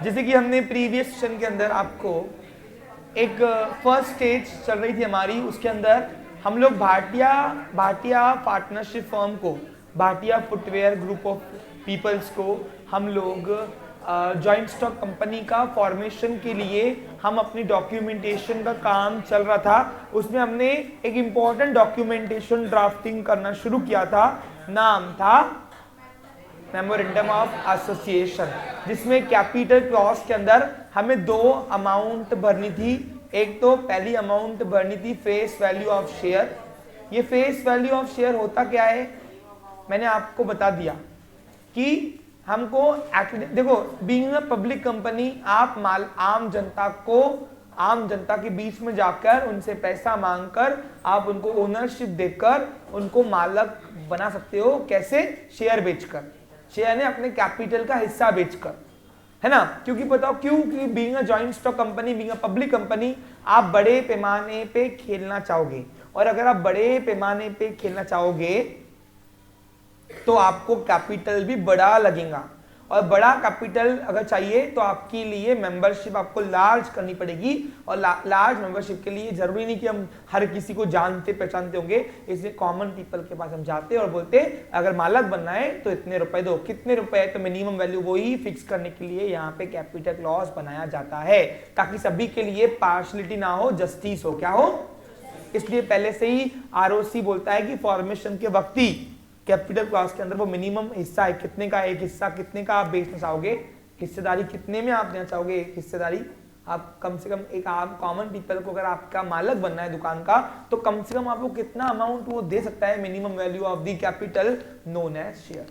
जैसे कि हमने प्रीवियस सेशन के अंदर आपको एक फर्स्ट स्टेज चल रही थी हमारी, उसके अंदर हम लोग भाटिया पार्टनरशिप फर्म को, Bhatia footwear group of peoples को हम लोग जॉइंट स्टॉक कंपनी का फॉर्मेशन के लिए हम अपनी डॉक्यूमेंटेशन का काम चल रहा था। उसमें हमने एक इम्पॉर्टेंट डॉक्यूमेंटेशन ड्राफ्टिंग करना शुरू किया था, नाम था मेमोरेंडम ऑफ एसोसिएशन, जिसमें कैपिटल क्लॉज के अंदर हमें दो अमाउंट भरनी थी। एक तो पहली अमाउंट भरनी थी फेस वैल्यू ऑफ शेयर। ये फेस वैल्यू ऑफ शेयर होता क्या है, मैंने आपको बता दिया कि हमको देखो, बीइंग अ पब्लिक कंपनी आप आम जनता के बीच में जाकर उनसे पैसा मांगकर आप उनको ओनरशिप देकर उनको मालक बना सकते हो। कैसे? शेयर बेचकर, शेयर ने अपने कैपिटल का हिस्सा बेचकर, है ना। क्योंकि बताओ क्यों? क्योंकि being a joint stock company, being a public company, आप बड़े पैमाने पे खेलना चाहोगे, और अगर आप बड़े पैमाने पे खेलना चाहोगे तो आपको कैपिटल भी बड़ा लगेगा, और बड़ा कैपिटल अगर चाहिए तो आपके लिए मेंबरशिप आपको लार्ज करनी पड़ेगी। और लार्ज मेंबरशिप के लिए जरूरी नहीं कि हम हर किसी को जानते पहचानते होंगे, इसलिए कॉमन पीपल के पास हम जाते और बोलते अगर मालक बनना है तो इतने रुपए दो। कितने रुपए? तो मिनिमम वैल्यू वही फिक्स करने के लिए यहाँ पे कैपिटल क्लॉज बनाया जाता है, ताकि सभी के लिए पार्शलिटी ना हो, जस्टिस हो। क्या हो? इसलिए पहले से ही आरओसी बोलता है कि फॉर्मेशन के वक्त ही कैपिटल क्लॉज के अंदर वो मिनिमम हिस्सा है, कितने का, एक हिस्सा कितने का आप बेचना चाहोगे, हिस्सेदारी कितने में आप देना चाहोगे, एक हिस्सेदारी आप कम से कम, एक आम कॉमन पीपल को अगर आपका मालक बनना है दुकान का, तो कम से कम आपको कितना अमाउंट वो दे सकता है, minimum value of the capital known as share.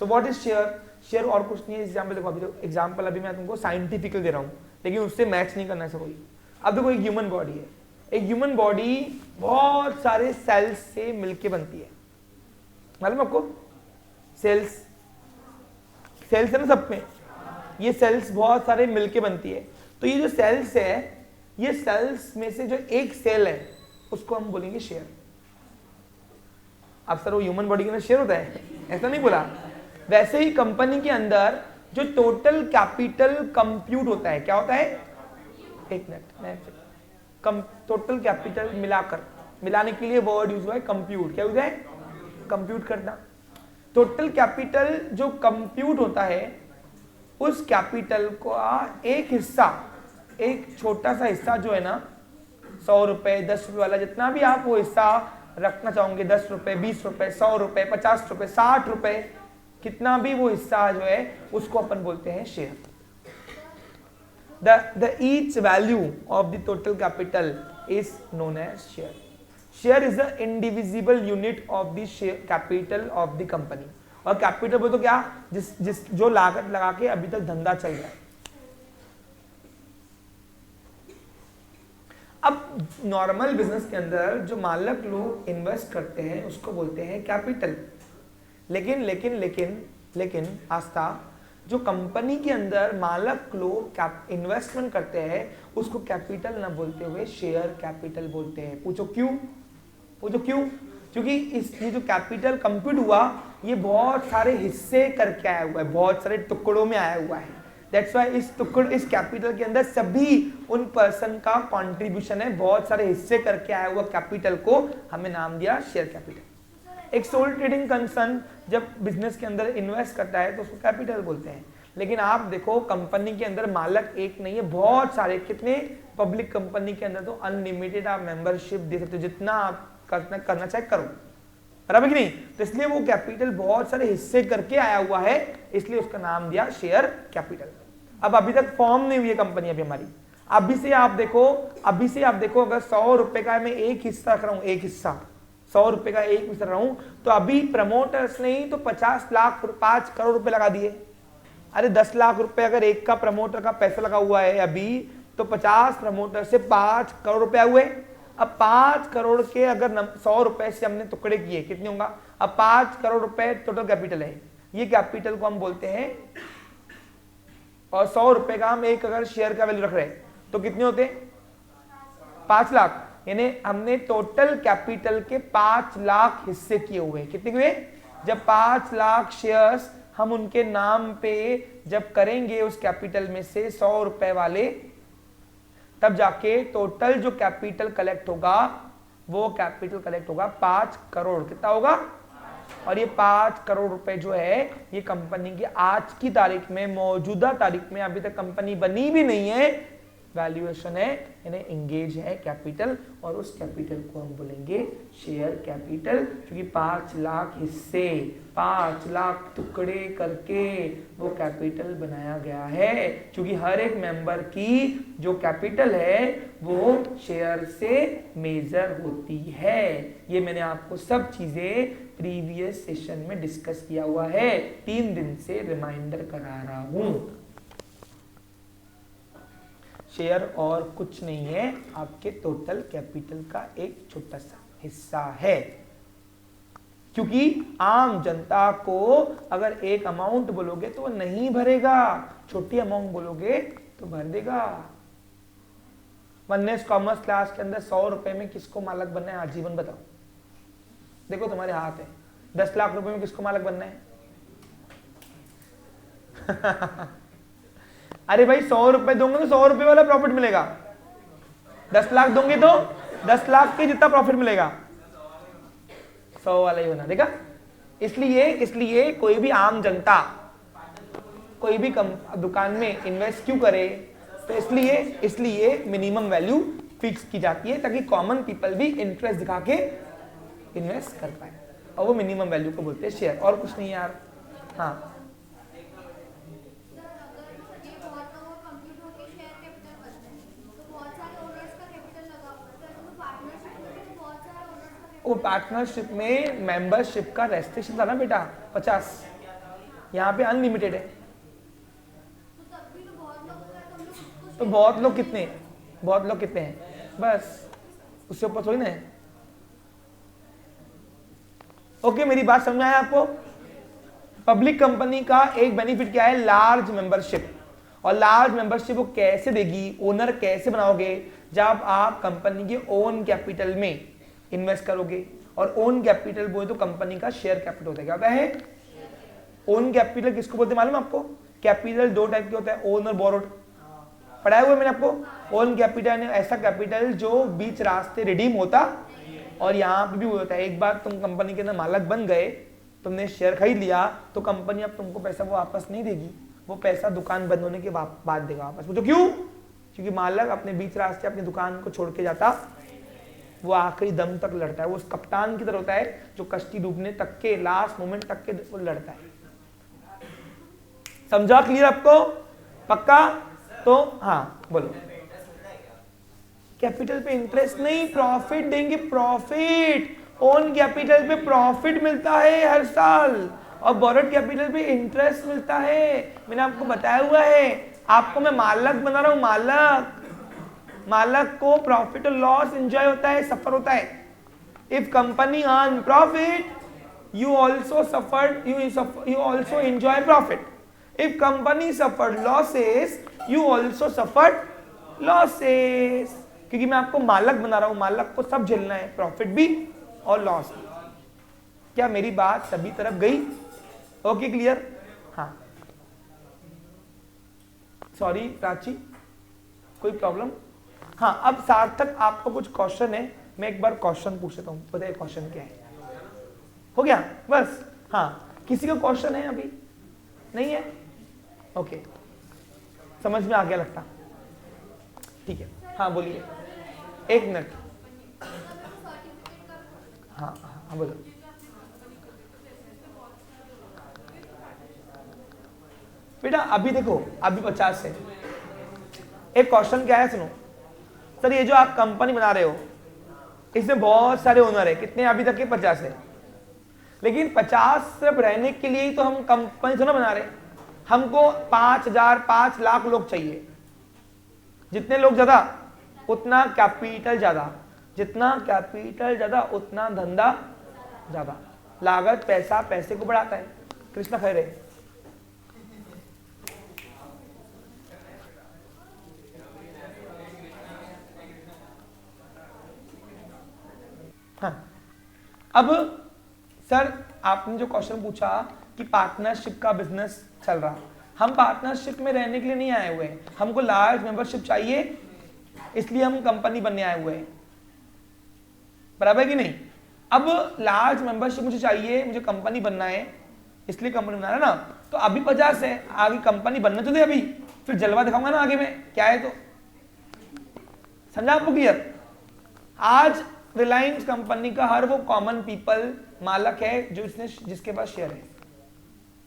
So what is share? Share और कुछ नहीं है। एग्जाम्पल देखो, अभी तो एग्जाम्पल अभी मैं तुमको साइंटिफिकल दे रहा हूँ, लेकिन उससे मैच नहीं करना है कोई। अब देखो, एक ह्यूमन बॉडी है, एक ह्यूमन बॉडी बहुत सारे सेल्स से मिलके बनती है, मालूम आपको? सेल्स है ना सब में, ये सेल्स बहुत सारे मिलके बनती है। तो ये जो सेल्स है, ये सेल्स में से जो एक सेल है उसको हम बोलेंगे शेयर। अब सर वो ह्यूमन बॉडी के अंदर शेयर होता है, ऐसा नहीं बोला। वैसे ही कंपनी के अंदर जो टोटल कैपिटल कंप्यूट होता है, क्या होता है? एक मिनट, टोटल कैपिटल मिलाने के लिए वर्ड यूज हुआ है कंप्यूट। क्या यूज है? कंप्यूट करना। टोटल कैपिटल जो कंप्यूट होता है, उस कैपिटल को एक हिस्सा, एक छोटा सा हिस्सा जो है ना, 100 रुपए 10 रुपए वाला, जितना भी आप वो हिस्सा रखना चाहोगे, 10 रुपए 20 रुपए 100 रुपए 50 रुपए 60 रुपए, कितना भी वो हिस्सा जो है उसको अपन बोलते हैं share. The each value of the total capital is known as share. Share is the indivisible unit of the capital of the company. और कैपिटल बोल तो क्या? जिस जो लागत लगा के अभी तक धंधा चल रहा है। अब नॉर्मल बिजनेस के अंदर जो मालक लोग इन्वेस्ट करते हैं उसको बोलते हैं कैपिटल। लेकिन आस्था, जो कंपनी के अंदर मालक लोग इन्वेस्टमेंट करते हैं उसको कैपिटल ना बोलते हुए शेयर कैपिटल बोलते हैं। पूछो क्यों? क्योंकि ये जो कैपिटल कंप्यूट हुआ, ये बहुत सारे हिस्से करके आया हुआ है, बहुत सारे टुकड़ों में आया हुआ है। दैट्स व्हाई इस कैपिटल के अंदर सभी उन पर्सन का कंट्रीब्यूशन है, बहुत सारे हिस्से करके आया हुआ कैपिटल को हमने नाम दिया शेयर कैपिटल। एक सोल ट्रेडिंग कंसर्न जब बिजनेस के अंदर इन्वेस्ट करता है तो उसको कैपिटल बोलते हैं। लेकिन आप देखो, कंपनी के अंदर मालक एक नहीं है, बहुत सारे। कितने? पब्लिक कंपनी के अंदर तो अनलिमिटेड आप मेंबरशिप दे सकते हो, जितना आप करना चाहे करो, बराबर कि नहीं? तो इसलिए वो कैपिटल बहुत सारे हिस्से करके आया हुआ है, इसलिए उसका नाम दिया शेयर कैपिटल। अब अभी तक फॉर्म नहीं हुई है कंपनी अभी हमारी। अभी से आप देखो, अगर 100 रुपए का मैं एक हिस्सा रख रहा हूं, एक हिस्सा 100 रुपए का एक हिस्सा रख रहा हूं, तो अभी प्रमोटर्स ने ही तो 50 लाख 5 करोड़ रुपए लगा दिए। अरे 10 लाख रुपए अगर एक का प्रमोटर का पैसा लगा हुआ है अभी, तो 50 प्रमोटर से 5 करोड़ रुपए हुए। अब 5 करोड़ के अगर 100 रुपए से हमने टुकड़े किए, कितने होगा? अब 5 करोड़ रुपए टोटल कैपिटल है, ये कैपिटल को हम बोलते हैं। और 100 रुपए का हम एक अगर शेयर का वैल्यू रख रहे हैं तो कितने होते? 5 लाख। यानी हमने टोटल कैपिटल के 5 लाख हिस्से किए हुए। कितने हुए? जब 5 लाख शेयर्स हम उनके नाम पे जब करेंगे उस कैपिटल में से 100 रुपए वाले, तब जाके टोटल जो कैपिटल कलेक्ट होगा वो कैपिटल कलेक्ट होगा 5 करोड़। कितना होगा? और ये 5 करोड़ रुपए जो है ये कंपनी की आज की तारीख में, मौजूदा तारीख में, अभी तक कंपनी बनी भी नहीं है, वैल्यूएशन है, यानी एंगेज है कैपिटल, और उस कैपिटल को हम बोलेंगे शेयर कैपिटल, क्योंकि 5 लाख हिस्से, 5 लाख टुकड़े करके वो कैपिटल बनाया गया है, क्योंकि हर एक मेंबर की जो कैपिटल है वो शेयर से मेजर होती है। ये मैंने आपको सब चीजें प्रीवियस सेशन में डिस्कस किया हुआ है, 3 दिन से रिमाइंडर करा रहा हूं। शेयर और कुछ नहीं है, आपके टोटल कैपिटल का एक छोटा सा हिस्सा है, क्योंकि आम जनता को अगर एक अमाउंट बोलोगे तो वो नहीं भरेगा, छोटी अमाउंट बोलोगे तो भर देगा। वननेस कॉमर्स क्लास के अंदर 100 रुपए में किसको मालक बनना है? आजीवन बताओ, देखो तुम्हारे हाथ है। 10 लाख रुपए में किसको मालक बनना है? अरे भाई 100 रुपए दोगे तो 100 रुपए वाला प्रॉफिट मिलेगा, 10 लाख दोगे तो 10 लाख के जितना प्रॉफिट मिलेगा, 100 वाला ही होना। देखा? इसलिए कोई भी आम जनता कोई भी दुकान में इन्वेस्ट क्यों करे? तो इसलिए मिनिमम वैल्यू फिक्स की जाती है, ताकि कॉमन पीपल भी इंटरेस्ट दिखा के इन्वेस्ट कर पाए, और वो मिनिमम वैल्यू को बोलते हैं शेयर, और कुछ नहीं यार। हाँ, वो पार्टनरशिप में मेंबरशिप का रेस्ट्रिक्शन था ना बेटा, 50, यहाँ पे अनलिमिटेड है। तो बहुत लोग कितने हैं? बस उससे ऊपर थोड़ी ना है। ओके, मेरी बात समझ आया आपको? पब्लिक कंपनी का एक बेनिफिट क्या है? Large membership. और लार्ज मेंबरशिप वो कैसे देगी, ओनर कैसे बनाओगे? जब आप कंपनी के ओन कैपिटल में इन्वेस्ट करोगे, और ओन कैपिटल बोले तो कंपनी का शेयर कैपिटल होता है। क्या होता है? ओन कैपिटल किसको बोलते हैं मालूम आपको? कैपिटल 2 टाइप के होता है, ओन और बोरोड। पढ़ाया हुआ मैंने आपको। ओन कैपिटल ऐसा कैपिटल जो बीच रास्ते रिडीम होता, और यहाँ पे भी वो होता है, एक बार तुम कंपनी के अंदर मालक बन गए, तुमने शेयर खरीद लिया, तो कंपनी अब तुमको पैसा वो वापस नहीं देगी, वो पैसा दुकान बंद होने के बाद देगा वापस। वो तो क्यों? क्योंकि मालक अपने बीच रास्ते अपनी दुकान को छोड़ के जाता, वो आखिरी दम तक लड़ता है। वो उस कप्तान की तरह होता है जो कश्ती डूबने तक के लास्ट मोमेंट तक के वो लड़ता है। समझा? क्लियर आपको? पक्का? तो हाँ बोलो। कैपिटल पे इंटरेस्ट नहीं, प्रॉफिट देंगे। प्रॉफिट, ओन कैपिटल पे प्रॉफिट मिलता है हर साल, और बोरोड कैपिटल पे इंटरेस्ट मिलता है। मैंने आपको बताया हुआ है, आपको मैं मालक बना रहा हूं। मालक को प्रॉफिट और लॉस एंजॉय होता है, सफर होता है। If company earn profit, you also enjoy profit. If company suffered losses, you also suffered losses. क्योंकि मैं आपको मालक बना रहा हूं, मालक को सब झेलना है, प्रॉफिट भी और लॉस भी। क्या मेरी बात सभी तरफ गई? Okay, clear? हाँ, सॉरी प्राची, कोई प्रॉब्लम? हाँ, अब सार्थक आपको कुछ क्वेश्चन है, मैं एक बार क्वेश्चन पूछ लेता हूँ, बताइए क्वेश्चन क्या है? हो गया बस? हाँ, किसी का क्वेश्चन है अभी? नहीं है? ओके, समझ में आ गया लगता। ठीक है, हाँ बोलिए, 1 मिनट। हाँ हाँ बोलो। बेटा अभी देखो, अभी 50 है। एक क्वेश्चन क्या है सुनो सर, ये जो आप कंपनी बना रहे हो इसमें बहुत सारे ओनर है, कितने अभी तक के? 50 है। लेकिन 50 सिर्फ रहने के लिए ही तो हम कंपनी थोड़ा बना रहे, हमको 5000 5 लाख लोग चाहिए। जितने लोग ज्यादा उतना कैपिटल ज्यादा, जितना कैपिटल ज्यादा उतना धंधा ज्यादा। लागत पैसा पैसे को बढ़ाता है। कृष्ण खैरे। हाँ, अब सर आपने जो क्वेश्चन पूछा कि पार्टनरशिप का बिजनेस चल रहा। हम पार्टनरशिप में रहने के लिए नहीं आए हुए हैं, हमको लार्ज मेंबरशिप चाहिए, इसलिए हम कंपनी बनने आए हुए हैं, बराबर कि नहीं। अब लार्ज मेंबरशिप मुझे चाहिए, मुझे कंपनी बनना है, इसलिए कंपनी बना रहा है ना। तो अभी 50 है, आगे कंपनी बनना तो दे अभी, फिर जलवा दिखाऊंगा ना आगे में क्या है। तो समझा आपको क्लियर। आज रिलायंस कंपनी का हर वो कॉमन पीपल मालक है जो इसने जिसके पास शेयर है,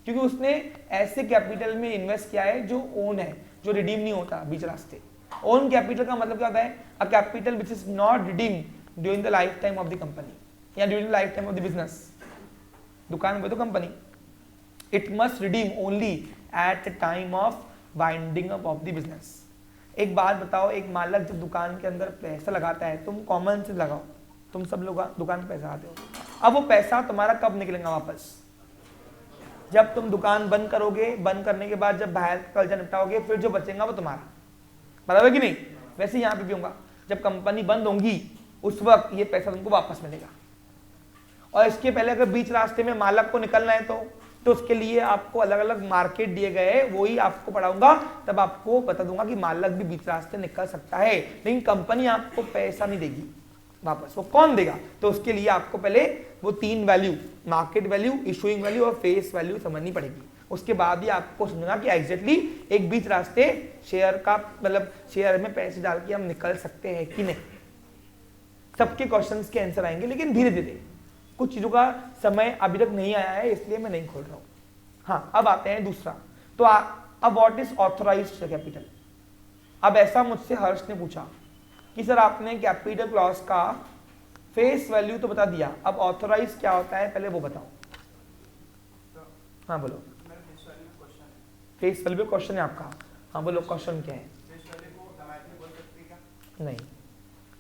क्योंकि उसने ऐसे कैपिटल में इन्वेस्ट किया है जो ओन है, जो रिडीम नहीं होता बीच रास्ते। ओन कैपिटल का मतलब क्या होता है? A capital which is not redeemed during the life time of the company या during the life time of the business. दुकान में तो company, it must redeem only at the time of winding up of the business. एक बात बताओ, एक मालक जब दुकान के अंदर पैसा लगाता है, तुम कॉमन से लगाओ, तुम सब लोग दुकान पे पैसा आते हो, अब वो पैसा तुम्हारा कब निकलेगा वापस? जब तुम दुकान बंद करोगे, बंद करने के बाद जब बाहर खर्चा निपटाओगे, फिर जो बचेगा वो तुम्हारा, बराबर कि नहीं। वैसे यहाँ पे भी होगा, जब कंपनी बंद होगी उस वक्त ये पैसा तुमको वापस मिलेगा। और इसके पहले अगर बीच रास्ते में मालक को निकलना है तो उसके लिए आपको अलग अलग मार्केट दिए गए, वही आपको पढ़ाऊंगा, तब आपको बता दूंगा कि मालक भी बीच रास्ते निकल सकता है, लेकिन कंपनी आपको पैसा नहीं देगी वापस। वो कौन देगा? तो उसके लिए आपको पहले वो 3 value, market value, issuing value और फेस वैल्यू समझनी पड़ेगी। उसके बाद ही आपको समझना कि एग्जैक्टली एक बीच रास्ते शेयर का मतलब शेयर में पैसे डाल के हम निकल सकते हैं कि नहीं। सबके क्वेश्चंस के आंसर आएंगे, लेकिन धीरे धीरे, कुछ चीजों का समय अभी तक नहीं आया है, इसलिए मैं नहीं खोल रहा हूं। हाँ, अब आते हैं दूसरा। तो अब व्हाट इज ऑथराइज्ड कैपिटल। अब ऐसा मुझसे हर्ष ने पूछा कि सर आपने कैपिटल क्लॉज का फेस वैल्यू तो बता दिया, अब ऑथराइज क्या होता है पहले वो बताओ। हाँ बोलो। फेस वैल्यू क्वेश्चन है आपका? हाँ बोलो, क्वेश्चन क्या है? नहीं,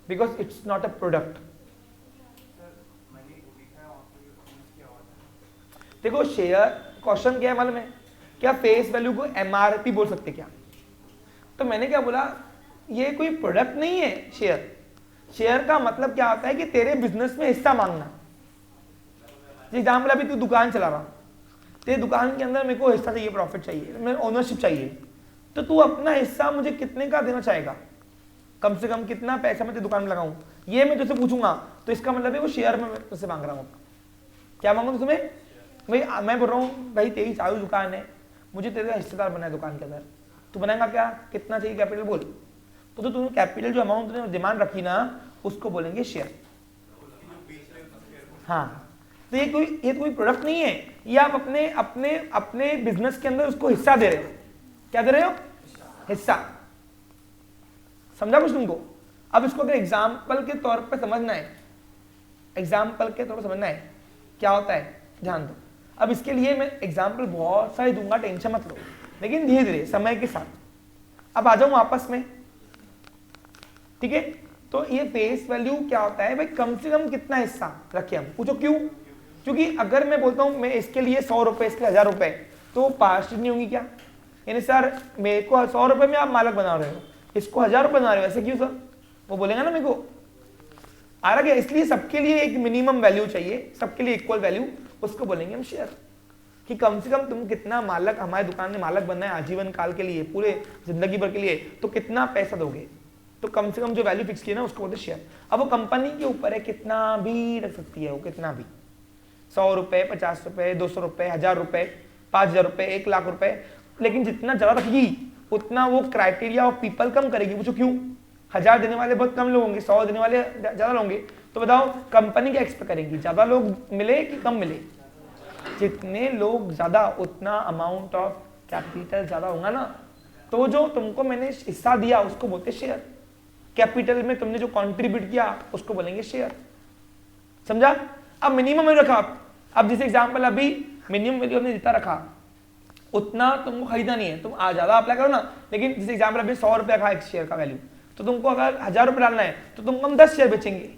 because it's not a product. देखो शेयर, क्वेश्चन क्या है मालूम है क्या? फेस वैल्यू को एमआरपी बोल सकते क्या? तो मैंने क्या बोला, ये कोई प्रोडक्ट नहीं है शेयर। शेयर का मतलब क्या होता है कि तेरे बिजनेस में हिस्सा मांगना। एग्जाम्पल, अभी तू दुकान चला रहा, तेरे दुकान के अंदर मेरे को हिस्सा चाहिए, प्रॉफिट चाहिए, मेरे ओनरशिप चाहिए, तो तू अपना हिस्सा मुझे कितने का देना चाहेगा? कम से कम कितना पैसा मैं तेरी दुकान में लगाऊं, ये मैं तुझसे पूछूंगा। तो इसका मतलब है वो शेयर में तुझसे मांग रहा हूं। क्या मांगू तुम्हें? भाई मैं बोल रहा हूँ भाई तेरी चालू दुकान है, मुझे तेरा हिस्सेदार बना है दुकान के अंदर, तू बनाएगा क्या? कितना चाहिए कैपिटल बोल। तो तूने कैपिटल जो अमाउंट तूने डिमांड रखी ना, उसको बोलेंगे शेयर। हाँ, तो ये कोई प्रोडक्ट नहीं है, ये आप अपने अपने अपने बिजनेस के अंदर उसको हिस्सा दे रहे हो। क्या दे रहे हो? हिस्सा। समझा कुछ तुमको? अब इसको अगर एग्जाम्पल के तौर पर समझना है, एग्जाम्पल के तौर पर समझना है क्या होता है, ध्यान दो। अब इसके लिए मैं एग्जाम्पल बहुत सारे दूंगा, टेंशन मत लो, लेकिन धीरे धीरे समय के साथ। अब आ जाऊं आपस में, ठीक है। तो ये फेस वैल्यू क्या होता है भाई? कम से कम कितना हिस्सा रखे हम। पूछो क्यों? क्योंकि अगर मैं बोलता हूं मैं इसके लिए 100 रुपए, इसके 1000 रुपए, तो पार्टी नहीं होंगी क्या? यानी सर मेरे को 100 रुपए में आप मालक बना रहे हो, इसको 1000 रुपए बना रहे हो, ऐसे क्यों सर? वो बोलेगा ना मेरे को आ रहा है। इसलिए सबके लिए एक मिनिमम वैल्यू चाहिए, सबके लिए इक्वल वैल्यू, उसको बोलेंगे हम शेयर। कि कम से कम तुम कितना मालक, हमारे दुकान में मालक बनना है आजीवन काल के लिए, पूरे जिंदगी भर के लिए, तो कितना पैसा दोगे? तो कम से कम जो वैल्यू फिक्स की है ना, उसको बोलते शेयर। अब वो कंपनी के ऊपर है, कितना भी रख सकती है वो, कितना भी, 100 रुपए, 50 रुपए, 200 रुपए, 1000 रुपए, 5000 रुपए, 1 लाख रुपए, लेकिन जितना ज्यादा रखेगी उतना वो क्राइटेरिया ऑफ पीपल कम करेगी। पूछो क्यों? 1000 देने वाले बहुत कम लोग होंगे, 100 देने वाले ज्यादा होंगे। तो बताओ कंपनी क्या एक्सपेक्ट करेगी? ज्यादा लोग मिले कि कम मिले? जितने लोग ज्यादा उतना अमाउंट ऑफ कैपिटल ज्यादा होगा ना। तो जो तुमको मैंने हिस्सा दिया उसको बोलते शेयर। कैपिटल में तुमने जो कंट्रीब्यूट किया उसको बोलेंगे शेयर। समझा? अब मिनिमम में रखा। अब जैसे एग्जांपल अभी मिनिमम वैल्यू हमने जितना रखा उतना तुमको खरीदा नहीं है, तुम ज्यादा अप्लाई करो ना। लेकिन जैसे एग्जांपल अभी 100 रुपया का एक शेयर का वैल्यू, तो तुमको अगर 1000 रुपये डालना है तो तुमको हम 10 शेयर बेचेंगे।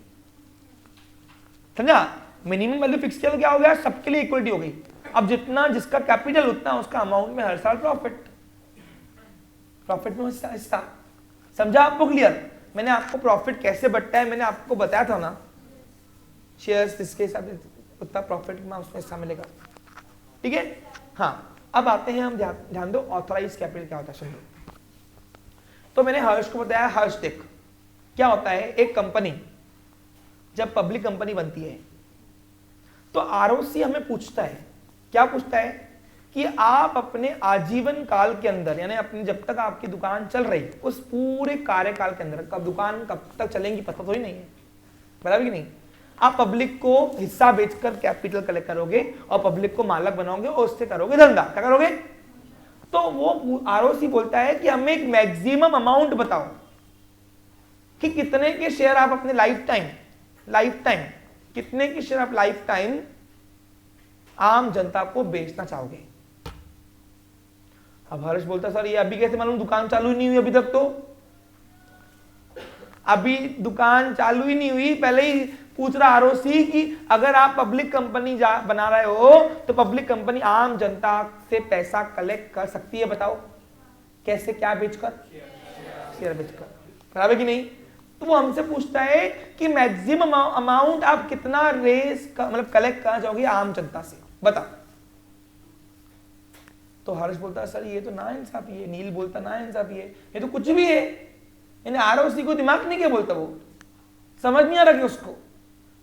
समझा? मिनिमम वैल्यू फिक्स किया तो क्या हो गया? सबके लिए इक्वलिटी हो गई। अब जितना जिसका कैपिटल उतना उसका अमाउंट में हर साल प्रॉफिट, प्रॉफिट में हिस्सा। समझा आपको क्लियर? मैंने आपको प्रॉफिट कैसे बढ़ता है मैंने आपको बताया था ना, शेयर्स जिसके हिसाब से उतना प्रॉफिट में उसमें हिस्सा मिलेगा। ठीक ठीक है। हाँ, अब आते हैं हम, ध्यान दो ऑथराइज कैपिटल क्या होता है, सुन लो। तो मैंने हर्ष को बताया, हर्ष देख क्या होता है, एक कंपनी जब पब्लिक कंपनी बनती है तो आरओसी हमें पूछता है, क्या पूछता है कि आप अपने आजीवन काल के अंदर, यानी अपनी जब तक आपकी दुकान चल रही उस पूरे कार्यकाल के अंदर, कब दुकान कब तक चलेंगी पता थोड़ी नहीं है, बराबर कि नहीं, आप पब्लिक को हिस्सा बेचकर कैपिटल कलेक्ट करोगे और पब्लिक को मालक बनाओगे और उससे करोगे धंधा, क्या करोगे। तो वो आरओसी बोलता है कि हमें एक मैक्सिमम अमाउंट बताओ कि कितने के शेयर आप अपने लाइफ टाइम कितने के शेयर आप लाइफ टाइम आम जनता को बेचना चाहोगे। अब हर्ष बोलता सर ये अभी कैसे मालूम, दुकान चालू ही नहीं हुई अभी तक, तो अभी दुकान चालू ही नहीं हुई, पहले ही पूछ रहा आरओसी कि अगर आप पब्लिक कंपनी बना रहे हो तो पब्लिक कंपनी आम जनता से पैसा कलेक्ट कर सकती है, बताओ कैसे, क्या बेचकर, शेयर बेचकर, बराबर कि नहीं। तो वो हमसे पूछता है कि मैक्सिमम अमाउंट आप कितना रेस मतलब कलेक्ट करना चाहोगे आम जनता से, बताओ। तो हर्ष बोलता है सर ये तो नाइंसाफी है, नील बोलता नाइंसाफी है, ये तो कुछ भी है, यानी आरओसी को दिमाग नहीं क्या बोलता, वो समझ नहीं आ रहा कि उसको,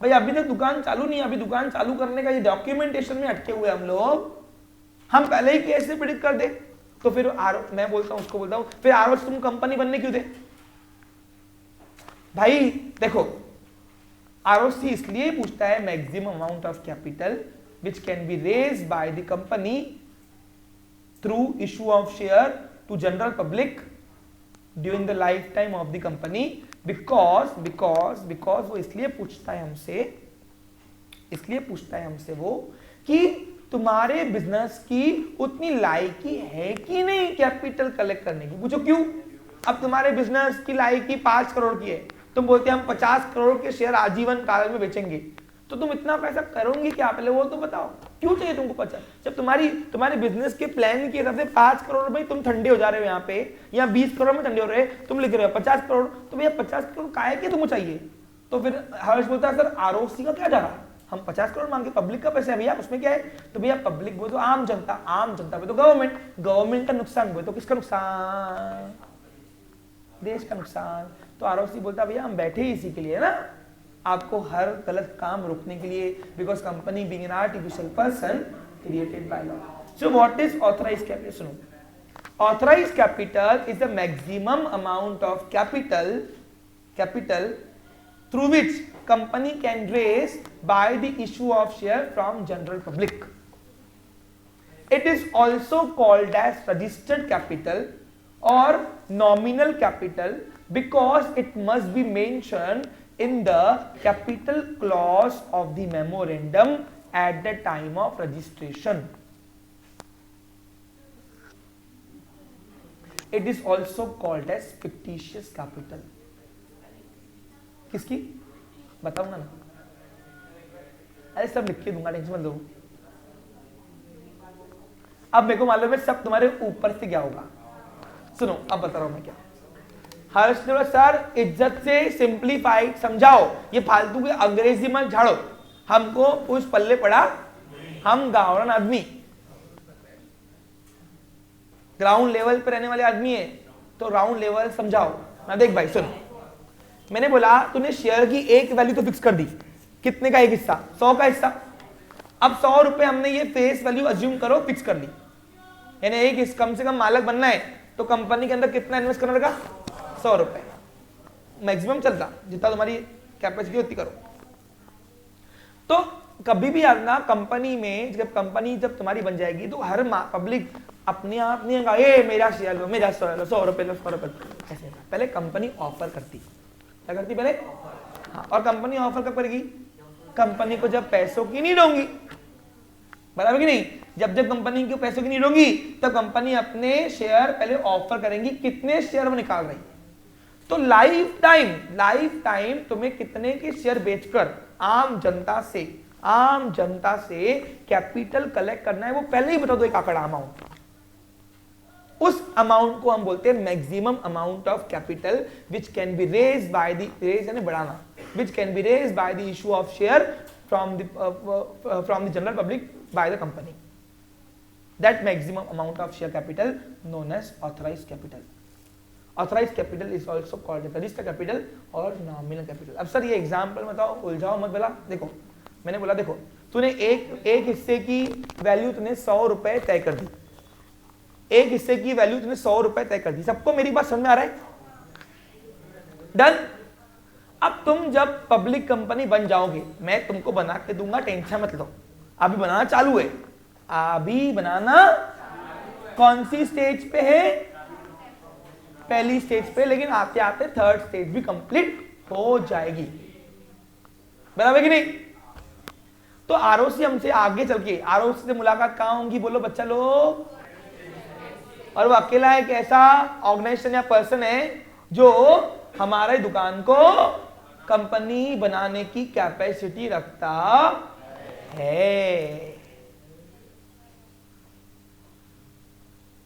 भाई अभी तक दुकान चालू नहीं है, अभी दुकान चालू करने का ये डॉक्यूमेंटेशन में अटके हुए हम लोग, हम पहले ही कैसे प्रेडिक्ट कर दे। तो फिर मैं बोलता हूं, उसको बोलता हूं फिर आरओसी तुम कंपनी बनने क्यों दे। भाई देखो आरओसी इसलिए पूछता है maximum amount of capital which can be raised by the company through issue of share to general public during the life time of the company, because वो इसलिए पूछता है हमसे वो कि तुम्हारे बिजनेस की उतनी लायकी है कि नहीं कैपिटल कलेक्ट करने की। पूछो क्यों। अब तुम्हारे बिजनेस की लायकी 5 करोड़ की है, तुम बोलते हैं हम 50 करोड़ के शेयर आजीवन काल में बेचेंगे, तो तुम इतना पैसा करोगे क्या, पहले वो तो बताओ, क्यों चाहिए तुमको 50। जब तुम्हारे बिजनेस के प्लान के हिसाब से 5 करोड़ में तुम ठंडे हो जा रहे हो यहाँ पे, या 20 करोड़ में ठंडे हो रहे, तुम लिख रहे हो 50 करोड़, तो भैया 50 करोड़ काहे के तुमको चाहिए। तो फिर हर्ष बोलता है सर आरओसी का क्या जा रहा, हम 50 करोड़ मांगे, पब्लिक का पैसा है भैया, उसमें क्या है। तो भैया पब्लिक बोलो तो आम जनता पे तो गवर्नमेंट का नुकसान हुआ, तो किसका नुकसान, देश का नुकसान। तो आरओसी बोलता भैया हम बैठे ही इसी के लिए ना, आपको हर गलत काम रोकने के लिए, because company being an artificial person created by law. So what is authorised capital, सुनो, authorised capital is the maximum amount of capital through which company can raise by the issue of share from general public. It is also called as registered capital or nominal capital because it must be mentioned in the capital clause of the memorandum at the time of registration. It is also called as fictitious capital. किसकी बताऊंगा ना, अरे सब लिख के दूंगा, tension मत लो। अब मेरे को मालूम है सब तुम्हारे ऊपर से क्या होगा, सुनो अब बता रहा हूं मैं क्या। हर्ष ने सर इज्जत से सिंप्लीफाइड समझाओ, ये फालतू के अंग्रेजी मत झाड़ो, हमको कुछ पल्ले पड़ा, हम गाँवड़न आदमी ग्राउंड लेवल पे रहने वाले आदमी है, तो ग्राउंड लेवल समझाओ ना। देख भाई सुन, मैंने बोला तूने शेयर की एक वैल्यू तो फिक्स कर दी, कितने का एक हिस्सा, 100 का हिस्सा। अब 100 रुपए हमने ये फेस वैल्यू अज्यूम करो फिक्स कर ली, यानी एक कम से कम मालक बनना है तो कंपनी के अंदर कितना इन्वेस्ट करना रहेगा, 100 रुपए मैक्सिमम चलता, जितना तुम्हारी कैपेसिटी होती करो। तो कभी भी आना कंपनी में, जब तुम्हारी बन जाएगी तो हर पब्लिक अपने आप नहीं आएगा ये मेरा शेयर लो, मेरा 100 रुपए लो, 100 रुपए, ऐसे पहले कंपनी ऑफर करती, क्या करती पहले, हाँ। और कंपनी ऑफर कब करेगी, कंपनी को जब पैसों की नीड होगी, बराबर कि नहीं। जब कंपनी को पैसों की नीड होगी तब कंपनी अपने शेयर पहले ऑफर करेंगी, कितने शेयर वो निकाल रही। तो लाइफ टाइम तुम्हें कितने के शेयर बेचकर आम जनता से कैपिटल कलेक्ट करना है, वो पहले ही बता दो एक आंकड़ा अमाउंट। उस अमाउंट को हम बोलते हैं maximum amount of capital which can be raise by the, raise यानी बढ़ाना, which can be raise by the issue of share from the general public by the company. That maximum amount of share capital known as authorised capital. Authorised capital is also called registered capital और nominal capital. अब sir ये example बताओ, उलझाओ मत। बोला देखो, मैंने बोला देखो, तूने एक हिस्से की वैल्यू तूने 100 रुपए तय कर दी, एक हिस्से की वैल्यू तूने 100 रुपए तय कर दी। सबको मेरी बात समझ में आ रहा है? डन। अब तुम जब पब्लिक कंपनी बन जाओगे, मैं तुमको बना के दूंगा, टेंशन मत लो। अभी बनाना चालू है, अभी बनाना कौन सी स्टेज पे है? पहली स्टेज पे, लेकिन आते आते थर्ड स्टेज भी कंप्लीट हो जाएगी, बराबर कि नहीं? तो आरओसी हमसे आगे चल के, आरओसी से मुलाकात कहां होंगी बोलो बच्चा लोग? और वो अकेला एक ऐसा ऑर्गेनाइजेशन या पर्सन है जो हमारे दुकान को कंपनी बनाने की कैपेसिटी रखता है।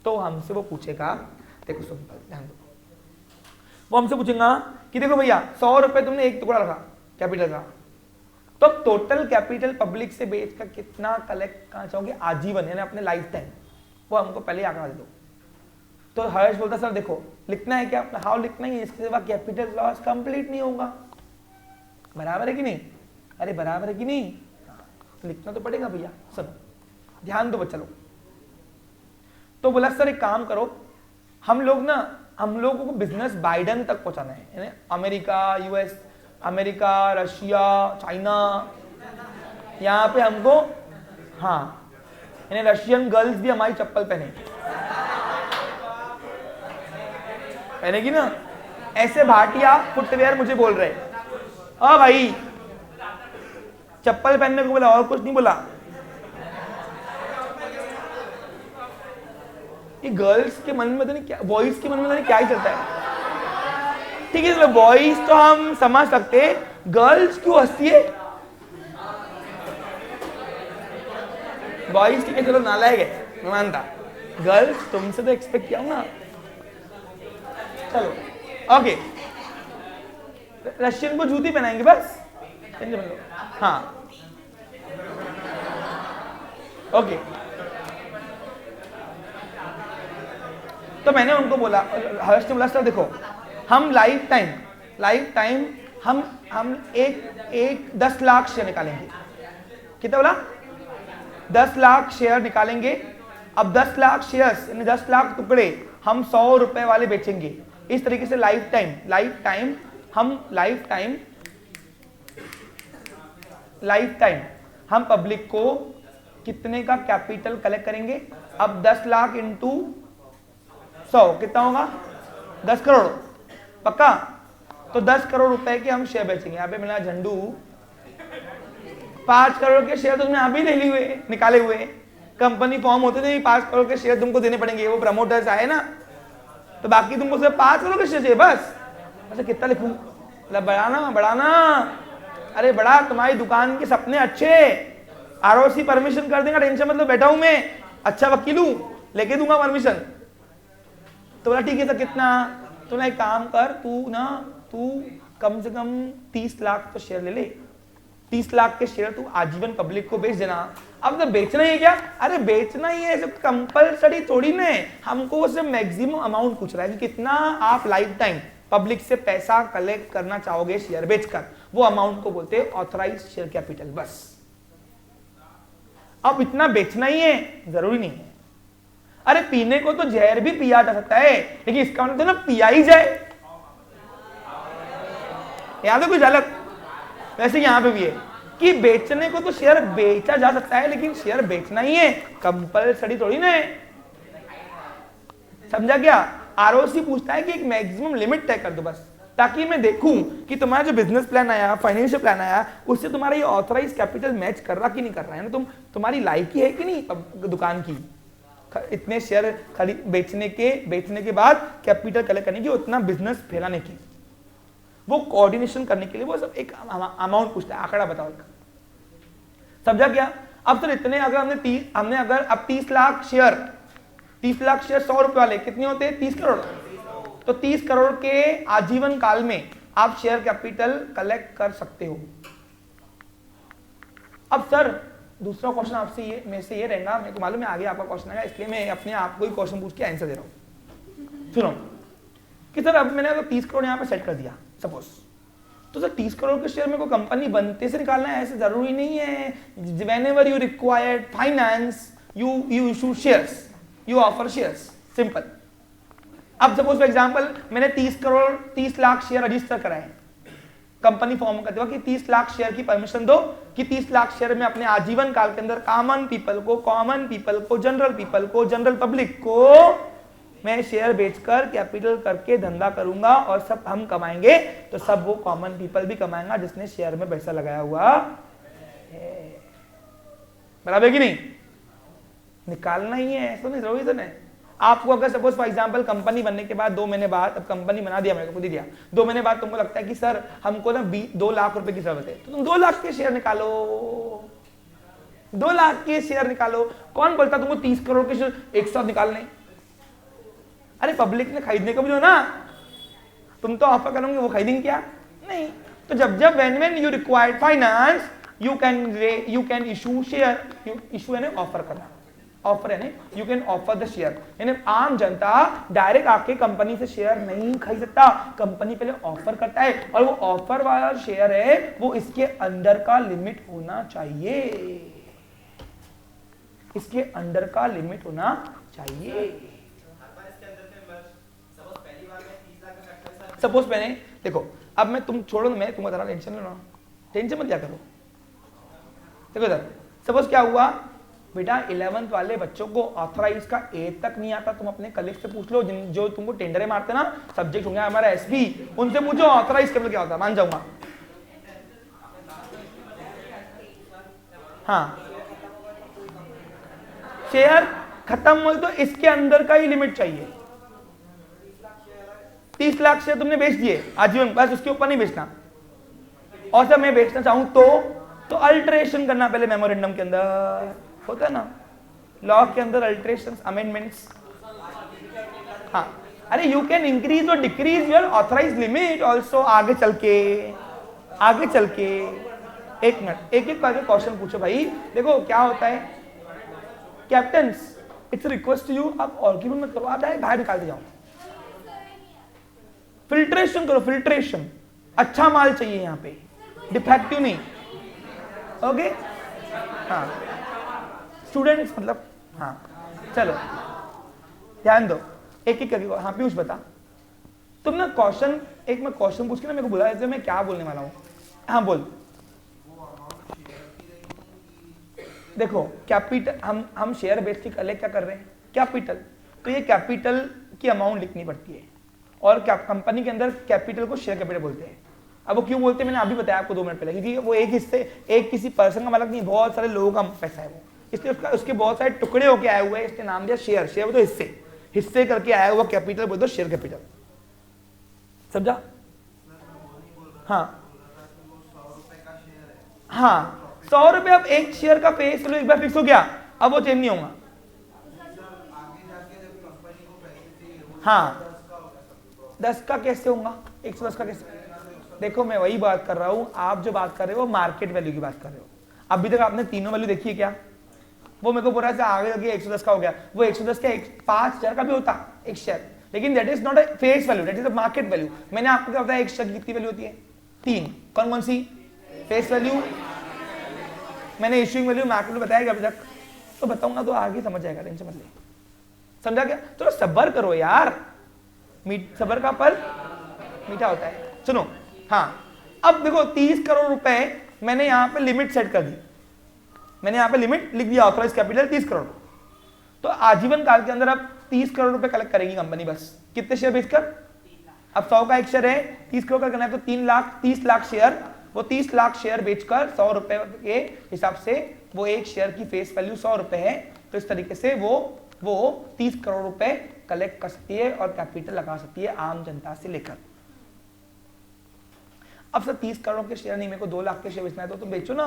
तो हमसे वो पूछेगा, देखो सिंपल ध्यान दो, वो हमसे पूछेगा कि देखो भैया 100 रुपए तुमने एक टुकड़ा रखा कैपिटल का, तो टोटल कैपिटल पब्लिक से बेच कर कितना कलेक्ट करना चाहोगे आजीवन, यानी अपने लाइफ टाइम? वो हमको पहले आंकड़ा दे दो। तो हर्ष बोलता सर देखो लिखना है क्या? हाउ लिखना है? इसके सिवा कैपिटल लॉस कंप्लीट नहीं होगा। बराबर है कि नहीं? अरे बराबर है कि नहीं? तो लिखना तो पड़ेगा भैया। सब ध्यान दो बच्चा लोग। तो बोला सर एक काम करो, हम लोगों को बिजनेस बाइडेन तक पहुंचाना है, America, US, America, Russia, China, यहां पे हमको, हाँ, रशियन गर्ल्स भी हमारी चप्पल पहनेगी ना। ऐसे भाटिया फुटवेयर मुझे बोल रहे, भाई चप्पल पहनने को बोला और कुछ नहीं बोला। ये गर्ल्स के मन में तो नहीं क्या, बॉयज के मन में तो नहीं क्या ही चलता है। ठीक है, चलो बॉयज तो हम समझ सकते, गर्ल्स क्यों हंसती है? बॉयज ठीक है, चलो नालायक है मैं मानता, गर्ल्स तुमसे तो एक्सपेक्ट किया हूं ना। चलो ओके, रशियन को जूती पहनाएंगे बस, हाँ ओके। तो मैंने उनको बोला, हर्ष ने बोला सर देखो हम लाइफ टाइम हम एक 10 लाख शेयर निकालेंगे। कितना बोला? 10 लाख शेयर निकालेंगे। अब 10 लाख शेयर्स यानी 10 लाख टुकड़े हम 100 रुपए वाले बेचेंगे। इस तरीके से लाइफ टाइम हम पब्लिक को कितने का कैपिटल कलेक्ट करेंगे? अब 10 लाख इंटू 100 कितना होगा? 10 करोड़, पक्का? तो 10 करोड़ रुपए के हम शेयर बेचेंगे। यहाँ पे मिला झंडू 5 करोड़ के शेयर तो तुमने अभी ले लिए हुए, निकाले हुए। कंपनी फॉर्म होते थे 5 करोड़ के शेयर तुमको देने पड़ेंगे, वो प्रमोटर्स आए ना, तो बाकी तुमको सिर्फ 5 करोड़ के शेयर चाहिए बस। अच्छा कितना लिखूं? मतलब बढ़ाना, अरे बड़ा, तुम्हारी दुकान के सपने अच्छे, आरओसी परमिशन कर देगा, टेंशन मतलब, बैठा हूं मैं, अच्छा वकील हूं, लेके दूंगा परमिशन। तो बोला ठीक है सर कितना? तो ना एक काम कर, तू कम से कम 30 लाख तो शेयर ले ले, 30 लाख के शेयर तू आजीवन पब्लिक को बेच देना। अब तो बेचना ही है क्या? अरे बेचना ही है, सिर्फ कंपलसरी थोड़ी ना है, हमको सिर्फ मैक्सिमम अमाउंट पूछ रहा है कि कितना आप लाइफ टाइम पब्लिक से पैसा कलेक्ट करना चाहोगे शेयर बेचकर, वो अमाउंट को बोलते हैं ऑथराइज्ड शेयर कैपिटल, बस। अब इतना बेचना ही है, जरूरी नहीं है। अरे पीने को तो जहर भी पिया जा सकता है, लेकिन इसका मतलब ना पिया ही जाए, याद है कुछ अलग? वैसे यहां पे भी है कि बेचने को तो शेयर बेचा जा सकता है, लेकिन शेयर बेचना ही है, कंपलसरी थोड़ी ना है। समझा क्या? आरओसी पूछता है कि एक मैक्सिमम लिमिट तय कर दो बस, ताकि मैं देखूं कि तुम्हारा जो बिजनेस प्लान आया, फाइनेंशियल प्लान आया, उससे तुम्हारा ये ऑथराइज कैपिटल मैच कर रहा कि नहीं कर रहा है ना, तुम्हारी लायकी है कि नहीं दुकान की, इतने शेयर खरीद बेचने के बाद कैपिटल कलेक्ट करने की, उतना बिजनेस फैलाने की, वो कोऑर्डिनेशन करने के लिए वो सब एक अमाउंट पूछता है, आंकड़ा बताओ। समझा क्या? अब तो इतने, अगर हमने अगर अब 30 लाख शेयर 100 रुपए वाले कितने होते हैं? 30 करोड़। तो 30 करोड़ के आजीवन काल में आप शेयर कैपिटल कलेक्ट कर सकते हो। अब सर दूसरा क्वेश्चन आपसे ये मेरे से ये रहेगा, मेरे को मालूम है आगे आपका क्वेश्चन आएगा, इसलिए मैं अपने आप को ही क्वेश्चन पूछ के आंसर दे रहा हूँ। सुनो कि सर अब मैंने 30 करोड़ यहाँ पे सेट कर दिया सपोज, तो सर 30 करोड़ के शेयर में कोई कंपनी बनते से निकालना है ऐसे जरूरी नहीं है। Whenever you required finance you issue shares, you offer shares, simple. अब सपोज फॉर एग्जांपल मैंने 30 लाख शेयर रजिस्टर कराए, कंपनी फॉर्म करते वक्त कि 30 लाख शेयर की परमिशन दो कि 30 लाख शेयर में अपने आजीवन काल के अंदर कॉमन पीपल को, जनरल पब्लिक को मैं शेयर बेचकर कैपिटल करके धंधा करूंगा और सब हम कमाएंगे, तो सब वो कॉमन पीपल भी कमाएंगा जिसने शेयर में पैसा लगाया हुआ है। बराबर कि नहीं? निकालना ही है, ऐसा नहीं जरूरी तो नहीं। आपको अगर सपोज फॉर एग्जांपल कंपनी बनने के बाद 2 महीने बाद, अब कंपनी बना दिया मैंने, खुद ही दिया, 2 महीने बाद तुमको लगता है कि सर हमको ना 2 लाख रुपए की जरूरत है, तो तुम 2 लाख के शेयर निकालो, 2 लाख के शेयर निकालो। कौन बोलता तुमको 30 करोड़ के शेयर एक साथ निकालने? अरे पब्लिक ने खरीदने को भी दो ना, तुम तो ऑफर करोगे, वो खरीदेंगे क्या? नहीं। तो जब when you required finance you can issue share, issue है ना ऑफर करना, ऑफर है ना, you can offer the share. यानी आम जनता डायरेक्ट आके कंपनी से शेयर नहीं खरीद सकता, कंपनी पहले ऑफर करता है, और वो ऑफर वाला शेयर है वो इसके अंदर का लिमिट होना चाहिए, इसके अंदर का लिमिट होना चाहिए। सपोज मैंने देखो, अब मैं तुम छोड़ो, मैं तुम बता, टेंशन लो ना, टेंशन मत लिया करो। देखो सर सपोज क्या हुआ बेटा, 11th वाले बच्चों को ऑथराइज का ए तक नहीं आता, तुम अपने कलीग से पूछ लो जो तुमको टेंडरे मारते ना, सब्जेक्ट होंगे हमारा एसबी, उनसे पूछो ऑथराइज कैपिटल क्या होता है, मान जाऊंगा। हाँ शेयर खत्म हो तो इसके अंदर का ही लिमिट चाहिए। 30 लाख शेयर तुमने बेच दिए आजीवन, बस उसके ऊपर नहीं बेचना। और जब मैं बेचना चाहूं तो अल्टरेशन करना पहले मेमोरेंडम के अंदर, होता है ना लॉ के अंदर अल्टरेशन अमेंडमेंट्स। हाँ अरे यू कैन इंक्रीज और decrease your authorise limit also आगे चल के। एक मिनट, एक करके क्वेश्चन पूछो भाई। देखो क्या होता है captains, it's request to you, आप आर्ग्यूमेंट मत करो, आप डायरेक्ट बाहर निकालते जाओ, फिल्ट्रेशन करो, फिल्ट्रेशन। अच्छा माल चाहिए यहाँ पे, डिफेक्टिव नहीं। ओके हाँ स्टूडेंट्स मतलब, हाँ चलो ध्यान दो, एक एक करके। हाँ पीयूष बता, तुम ना क्वेश्चन, एक मैं क्वेश्चन पूछ के ना मेरे को बुला देते, मैं क्या बोलने वाला हूँ। हाँ बोल। देखो कैपिटल, हम शेयर बेच के कलेक्ट क्या कर रहे हैं, कैपिटल, तो ये कैपिटल की अमाउंट लिखनी पड़ती है, और कंपनी के अंदर कैपिटल को शेयर कैपिटल बोलते हैं। अब वो क्यों बोलते हैं मैंने अभी बताया आपको 2 मिनट पहले, क्योंकि वो एक हिस्से, एक किसी पर्सन का मालिक नहीं, बहुत सारे लोगों का पैसा है वो, इसलिए उसके बहुत सारे टुकड़े होके आए हुए हैं, इसने नाम दिया शेयर। शेयर तो हिस्से करके आया हुआ कैपिटल बोलते हो शेयर कैपिटल, समझा? हाँ 100 रुपए। अब एक शेयर का फेस वैल्यू एक बार फिक्स हो गया, अब वो चेंज नहीं होगा। हाँ 10 का कैसे होगा, 110 का कैसे? देखो मैं वही बात कर रहा हूं, आप जो बात कर रहे हो मार्केट वैल्यू की बात कर रहे हो। अभी तक आपने तीनों वैल्यू देखी है क्या? वो मेरे को बोल रहा है आगे लगे 110 का हो गया, वो 110 का 5000 का भी होता एक शेयर, लेकिन that is not a face value, that is a market value. मैंने आपको क्या बताया, एक शेयर की कितनी वैल्यू होती है? 3। कौन कौन सी? फेस वैल्यू, मैंने इश्यूइंग वैल्यू, मार्केट वैल्यू बताया अभी तक, तो बताऊंगा तो आगे समझ जाएगा, टेंशन मत ले। समझा क्या? थोड़ा सब्र करो यार, सब्र का फल मीठा होता है। सुनो हाँ, अब देखो 30 करोड़ रुपए मैंने यहां पे लिमिट सेट कर दी, मैंने यहां पे लिमिट लिख दिया, ऑथराइज कैपिटल 30 करोड़। तो आजीवन काल के अंदर अब 30 करोड़ रुपए कलेक्ट करेगी कंपनी, बस कितने शेयर बेचकर? अब 100 का एक शेयर है, 30 करोड़ का करना है तो 30 लाख शेयर, वो 30 लाख शेयर बेचकर 100 रुपए के हिसाब से वो एक शेयर की फेस वैल्यू 100 रुपए है, तो इस तरीके से वो 30 करोड़ रुपए कलेक्ट कर सकती है और कैपिटल लगा सकती है आम जनता से लेकर। अब सर 30 करोड़ के शेयर नहीं, मेरे को 2 लाख के शेयर बेचना है, तो तुम बेचो ना।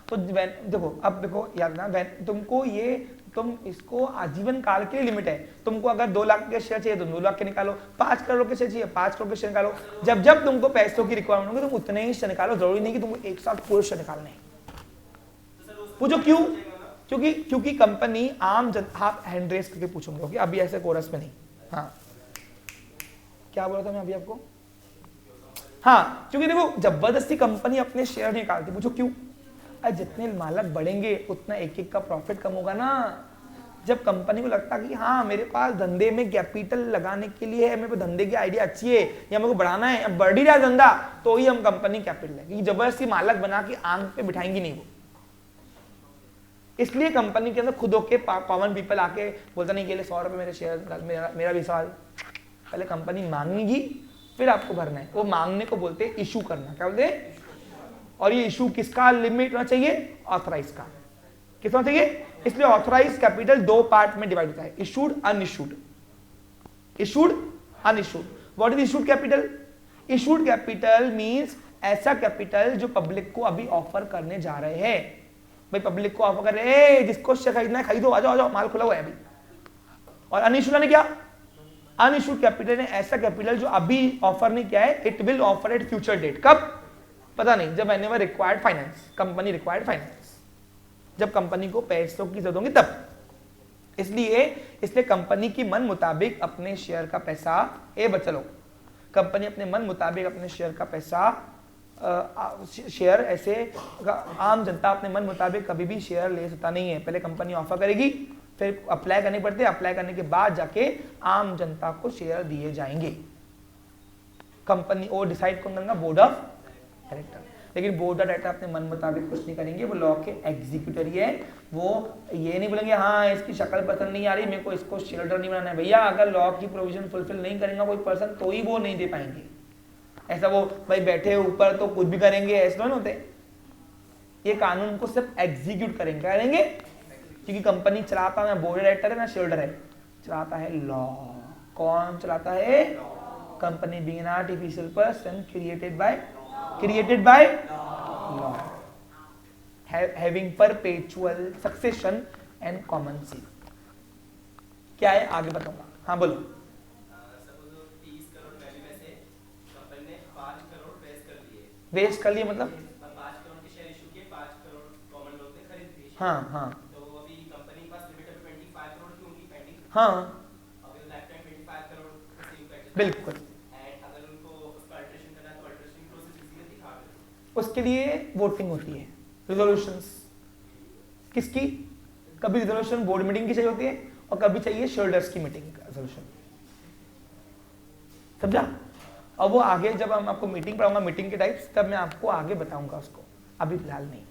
तो देखो, अब देखो याद ना, तुमको ये, तुम इसको आजीवन काल के लिए लिमिट है। तुमको अगर 2 लाख के शेयर चाहिए तो 2 लाख के निकालो, 5 करोड़ के शेयर चाहिए 5 करोड़ के शेयर निकालो। जब तुमको पैसों की रिक्वायरमेंट होगी तुम उतने ही शेयर निकालो, जरूरी नहीं कि तुमको एक साथ पूरे शेयर निकालने हैं। पूछो क्यों? क्योंकि कंपनी आम आप हैंड रेस करके पूछूंगा, ओके? अभी ऐसे कोरस में नहीं। हाँ, क्या बोला था मैं अभी आपको? हाँ, क्योंकि देखो जबरदस्ती कंपनी अपने शेयर निकालती। पूछो क्यों? अरे जितने मालक बढ़ेंगे उतना एक एक का प्रॉफिट कम होगा ना। जब कंपनी को लगता कि हाँ मेरे पास धंधे में कैपिटल लगाने के लिए है, मेरे को धंधे की आइडिया अच्छी है या मेरे को बढ़ाना है, अब बढ़ ही रहा है धंधा, तो ही हम कंपनी कैपिटल है। क्योंकि जबरदस्ती मालक बना के आंख पे बिठाएंगी नहीं वो। इसलिए कंपनी के अंदर खुद होके कॉमन पीपल आके बोलता नहीं के लिए 100 रुपये मेरे शेयर, मेरा भी सवाल। पहले कंपनी मांगेगी फिर आपको भरना है। वो मांगने को बोलते हैं इशू करना। क्या बोलते हैं? और ये इशू किसका लिमिट होना चाहिए? ऑथराइज का। किस होना चाहिए? इसलिए ऑथराइज कैपिटल दो पार्ट में डिवाइड होता है, issued unissued. Issued unissued. What is issued capital? Issued capital means ऐसा कैपिटल जो पब्लिक को अभी ऑफर करने जा रहे हैं। भाई पब्लिक को ऑफर कर रहे हैं, जिसको शेयर खरीदना है खरीदो, आ जाओ आ जाओ, माल खुला हुआ है अभी। और अनइशूड ने क्या? अनइशूड कैपिटल ने ऐसा कैपिटल जो अभी ऑफर नहीं किया है, it will offer at future date. कब? पता नहीं, जब whenever required finance, company required finance, जब कंपनी को पैसों की जरूरत होगी तब। इसलिए कंपनी की मन मुताबिक अपने शेयर का पैसा, बच्चों, कंपनी अपने मन मुताबिक अपने शेयर का पैसा, शेयर ऐसे आम जनता अपने मन मुताबिक कभी भी शेयर ले सकता नहीं है। पहले कंपनी ऑफर करेगी, फिर अप्लाई करने पड़ते, अप्लाई करने के बाद जाके आम जनता को शेयर दिए जाएंगे। कंपनी वो डिसाइड कौन करेगा? Board of director. लेकिन बोर्ड ऑफ डायरेक्टर अपने मन मुताबिक कुछ नहीं करेंगे, वो लॉ के एग्जीक्यूटर ही है। वो ये नहीं बोलेंगे हाँ इसकी शक्ल पसंद नहीं आ रही, मेरे को इसको शेयर नहीं बनाना है। भैया अगर लॉ की प्रोविजन फुलफिल नहीं करेगा कोई पर्सन तो ही वो नहीं दे पाएंगे। ऐसा वो भाई बैठे ऊपर तो कुछ भी करेंगे, ऐसे नहीं होते। ये कानून को सिर्फ एग्जीक्यूट करेंगे। क्या करेंगे? क्योंकि कंपनी चलाता है बोर्ड ऑफ डायरेक्टर है ना शेयर है, चलाता है लॉ। कौन चलाता है? Company being an artificial person created by law, having perpetual succession and common seal. क्या है आगे बताऊंगा। हाँ बोलो। वेस्ट कर लिए मतलब 5 करोड़ के शेयर इशू किए, 5 करोड़ कॉमन लोग ने खरीद लिए। हाँ हाँ। तो अभी कंपनी के पास लिमिट है 25 करोड़ की उनकी पेंडिंग। हाँ अभी लाइफ टाइम 25 करोड़ रिसीव करते। बिल्कुल। एंड अगर उनको उसका अल्टरेशन करना है तो अल्टरेशन प्रोसेस इजीली दिखा देते। उसके लिए वोटिंग होती है, रिजोल्यूशंस। किसकी? कभी रिजोल्यूशन बोर्ड मीटिंग की चाहिए होती है और कभी चाहिए शेयरहोल्डर्स की मीटिंग का रिजोल्यूशन। समझा? और वो आगे जब हम आपको मीटिंग पढ़ाऊंगा, मीटिंग के टाइप्स, तब मैं आपको आगे बताऊंगा उसको, अभी फिलहाल नहीं।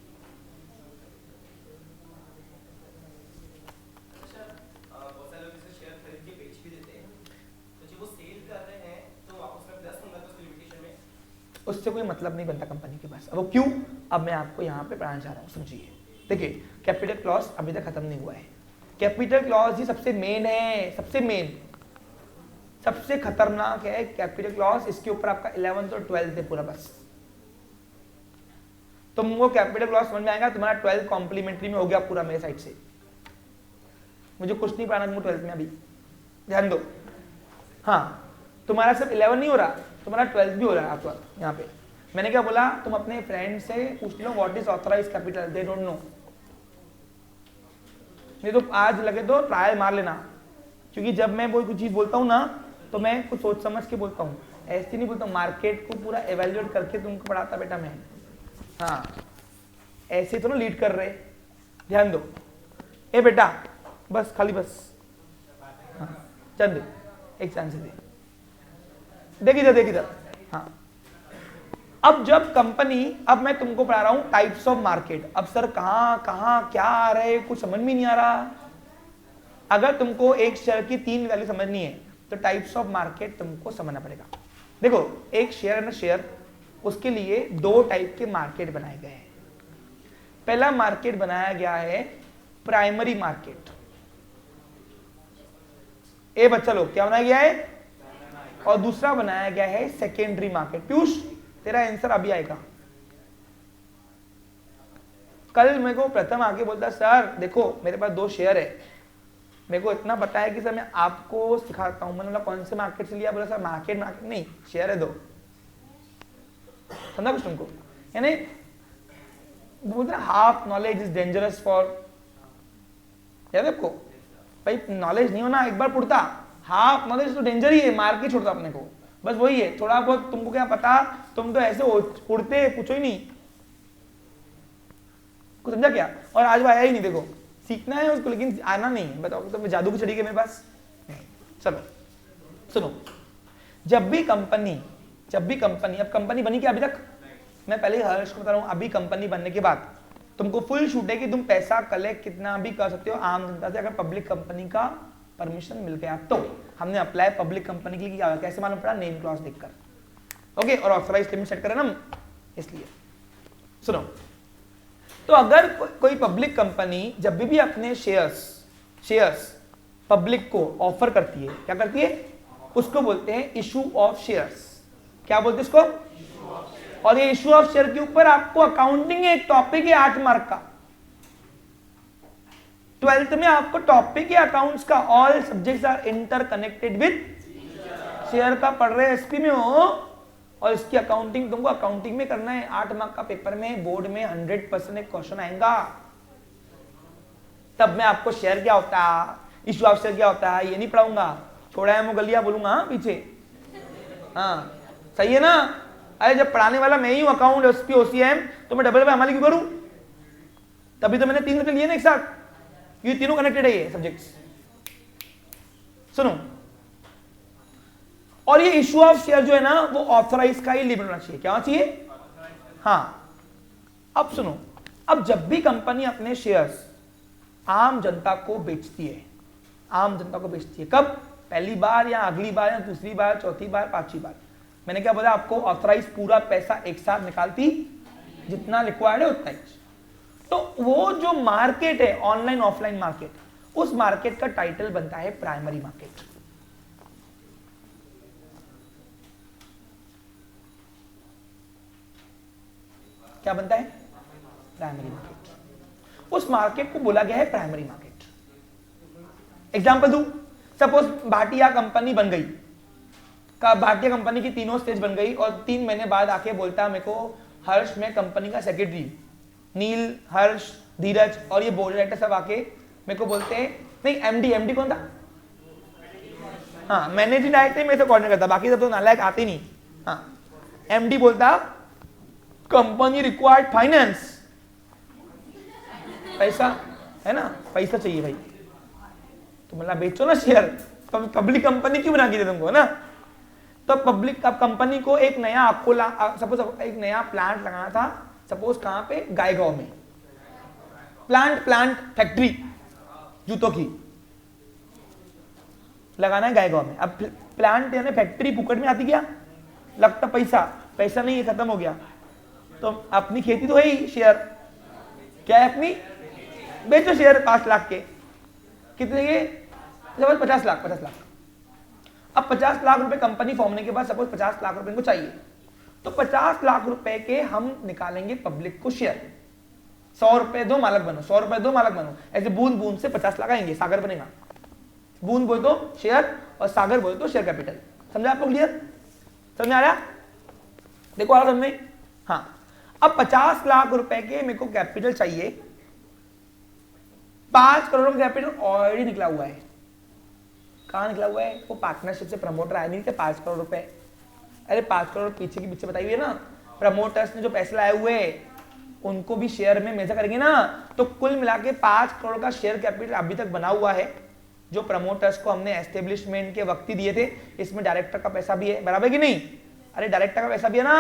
बहुत सारे लोग इसे शेयर खरीद के बेच भी देते हैं, तो जब वो सेल कर रहे हैं तो वापस में 10 होगा तो उसकी लिमिटेशन में उससे कोई मतलब नहीं बनता कंपनी के पास। अब वो क्यों? अब मैं आपको यहाँ पे पढ़ाना चाह रहा हूँ, समझिए। देखिए कैपिटल क्लॉज अभी तक खत्म नहीं हुआ है। कैपिटल क्लॉज ही सबसे मेन है, सबसे खतरनाक है कैपिटल क्लॉज। इसके ऊपर आपका 11th और 12th है पूरा। बस तुमको कैपिटल क्लॉज समझ में आएगा, तुम्हारा 12th कॉम्प्लीमेंट्री में हो गया पूरा मेरे साइड से। मुझे कुछ नहीं पढ़ाना तुमको 12th में, अभी ध्यान दो। हाँ, तुम्हारा सिर्फ 11 नहीं हो रहा, तुम्हारा 12th भी हो रहा है आपका। यहाँ पे मैंने क्या बोला, तुम अपने फ्रेंड से पूछ लो what is authorise capital, they don't know. नहीं तो आज लगे तो ट्रायल मार लेना, क्योंकि जब मैं कोई चीज बोलता हूँ ना तो मैं कुछ सोच समझ के बोलता हूँ, ऐसे नहीं बोलता हूँ। मार्केट को पूरा एवेल्युएट करके तुमको पढ़ाता बेटा मैं। हाँ, ऐसे तो ना लीड कर रहे। ध्यान दो ए बेटा, बस खाली बस। हाँ चल दे, एक चांस दे, देख इधर। हाँ, अब जब कंपनी, अब मैं तुमको पढ़ा रहा हूं टाइप्स ऑफ मार्केट। अब सर कहां क्या आ रहे, कुछ समझ में नहीं आ रहा। अगर तुमको एक शेयर की 3 वैल्यू समझनी है तो टाइप्स ऑफ मार्केट तुमको समझना पड़ेगा। देखो एक शेयर है ना शेयर, उसके लिए 2 टाइप के मार्केट बनाए गए हैं। पहला मार्केट बनाया गया है प्राइमरी मार्केट। बच्चा लोग क्या बनाया गया है? और दूसरा बनाया गया है सेकेंडरी मार्केट। पीयूष तेरा आंसर अभी आएगा। कल मेरे को प्रथम आके बोलता सर देखो मेरे पास 2 शेयर है, मेरे को इतना पता है कि सर मैं आपको सिखाता हूं। मैंने बोला कौन से मार्केट से लिया? बोला सर मार्केट नहीं, शेयर है 2। समझा कुछ तुमको? यानी बोलते हैं half knowledge is dangerous for, याद है आपको भाई, नॉलेज नहीं होना एक बार पुड़ता, हाफ नॉलेज तो डेंजर ही है, मार के छोड़ता अपने को, बस वही है, थोड़ा बहुत तुमको क्या पता, तुम तो ऐसे उड़ते पूछो ही नहीं, कुछ समझा क्या? और आज वो आया ही नहीं, देखो सीखना है उसको लेकिन आना नहीं, बताओ तो जादू की छड़ी के मेरे पास नहीं। चलो सुनो, जब भी कंपनी, अब कंपनी बनी क्या अभी तक? मैं पहले ही हर्ष को बता रहा हूं, अभी कंपनी बनने के बाद तुमको फुल छूट है कि तुम पैसा कलेक्ट कितना भी कर सकते हो आम जनता से, अगर पब्लिक कंपनी का परमिशन मिल गया तो। हमने अप्लाई पब्लिक कंपनी के लिए किया, कैसे मालूम पड़ा? नेम क्लॉज देखकर, ओके, और ऑथराइज लिमिट सेट करें ना इसलिए। सुनो, तो अगर कोई पब्लिक कंपनी जब भी अपने शेयर्स पब्लिक को ऑफर करती है, क्या करती है? उसको बोलते हैं इशू ऑफ शेयर्स। क्या बोलते हैं इसको? और ये इशू ऑफ शेयर के ऊपर आपको अकाउंटिंग एक टॉपिक है 8 मार्क का, 12th में आपको टॉपिक है अकाउंट्स का, all subjects are interconnected with share का पढ़ रहे हैं एसपी में हो, और इसकी अकाउंटिंग तुमको अकाउंटिंग में करना है। 8 मार्क का पेपर में बोर्ड में 100% एक क्वेश्चन आएगा, तब मैं आपको शेयर क्या होता है, इशू ऑफ शेयर क्या होता है ये नहीं पढ़ाऊंगा, छोड़ा है मुगलिया बोलूंगा पीछे, हाँ सही है ना? अरे जब पढ़ाने वाला मैं ही हूं, अकाउंट एसपी ओसीएम, तो मैं डबल हमारी क्यों करूं? तभी तो मैंने 3 रुपए लिए ना एक साथ, ये तीनों कनेक्टेड है ये सब्जेक्ट्स। सुनो, और ये इशू ऑफ शेयर जो है ना वो ऑथराइज का ही लिमिट होना चाहिए। क्या होना चाहिए? हाँ, अब सुनो, अब जब भी कंपनी अपने शेयर्स आम जनता को बेचती है, आम जनता को बेचती है, कब? पहली बार या अगली बार या दूसरी बार, चौथी बार, 5वीं बार। मैंने क्या बोला आपको? ऑथराइज पूरा पैसा एक साथ निकालती, जितना रिक्वायर्ड है उतना ही। तो वो जो मार्केट है ऑनलाइन ऑफलाइन मार्केट, उस मार्केट का टाइटल बनता है प्राइमरी मार्केट। क्या बनता है? Primary market. उस मार्केट को बोला गया है प्राइमरी मार्केट। एग्जांपल दूं, सपोज भाटिया कंपनी बन गई, भाटिया कंपनी की तीनों स्टेज बन गई, और 3 महीने बाद आके बोलता मेरे को हर्ष, मैं कंपनी का सेक्रेटरी, नील, हर्ष, धीरज और ये बोर्ड डायरेक्टर सब आके मेरे को बोलते हैं, नहीं एमडी कौन था? हाँ, मैनेजिंग डायरेक्टर मेरे से कोऑर्डिनेट करता, बाकी सब तो नालायक आते नहीं। हाँ, एमडी बोलता कंपनी रिक्वायर्ड फाइनेंस, पैसा है ना, पैसा चाहिए भाई, तो मतलब बेचो ना शेयर, पब्लिक कंपनी क्यों बना के दे तुमको, है ना? तो पब्लिक, अब कंपनी को एक नया आपको सपोज एक नया प्लांट लगाना था, सपोज कहां पे? गायगांव में, प्लांट फैक्ट्री जूतों की लगाना है गायगांव में। अब प्लांट यानी फैक्ट्री फुकट में आती क्या? लगता पैसा नहीं है, खत्म हो गया, तो अपनी खेती तो है ही, शेयर क्या है अपनी, बेचो शेयर 5 लाख के, कितने के? 50 लाख। अब 50 लाख रुपए कंपनी फॉर्म होने के बाद सपोज 50 लाख रुपए इनको चाहिए, तो 50 लाख रुपए के हम निकालेंगे पब्लिक को शेयर। 100 रुपए दो मालक बनो, 100 रुपए दो मालक बनो, ऐसे बूंद बूंद से 50 लाख आएंगे, सागर बनेगा। बूंद बोले तो शेयर और सागर बोले तो शेयर कैपिटल। समझा आपको? क्लियर? समझ में आ रहा? देखो आ रहा समझ में? हाँ, अब 50 लाख रुपए के मेरे को कैपिटल चाहिए, 5 करोड़ का कैपिटल ऑलरेडी निकला हुआ है। कहाँ निकला हुआ है? वो पार्टनरशिप से प्रमोटर आए नहीं थे 5 करोड़ रुपए। अरे 5 करोड़ पीछे बताई हुई है ना, प्रमोटर्स ने जो पैसे लाए हुए उनको भी शेयर में मेजर करेंगे ना, तो कुल मिला के 5 करोड़ का शेयर कैपिटल अभी तक बना हुआ है, जो प्रमोटर्स को हमने एस्टेब्लिशमेंट के वक्त ही दिए थे। इसमें डायरेक्टर का पैसा भी है, बराबर कि नहीं? अरे डायरेक्टर का पैसा भी है ना,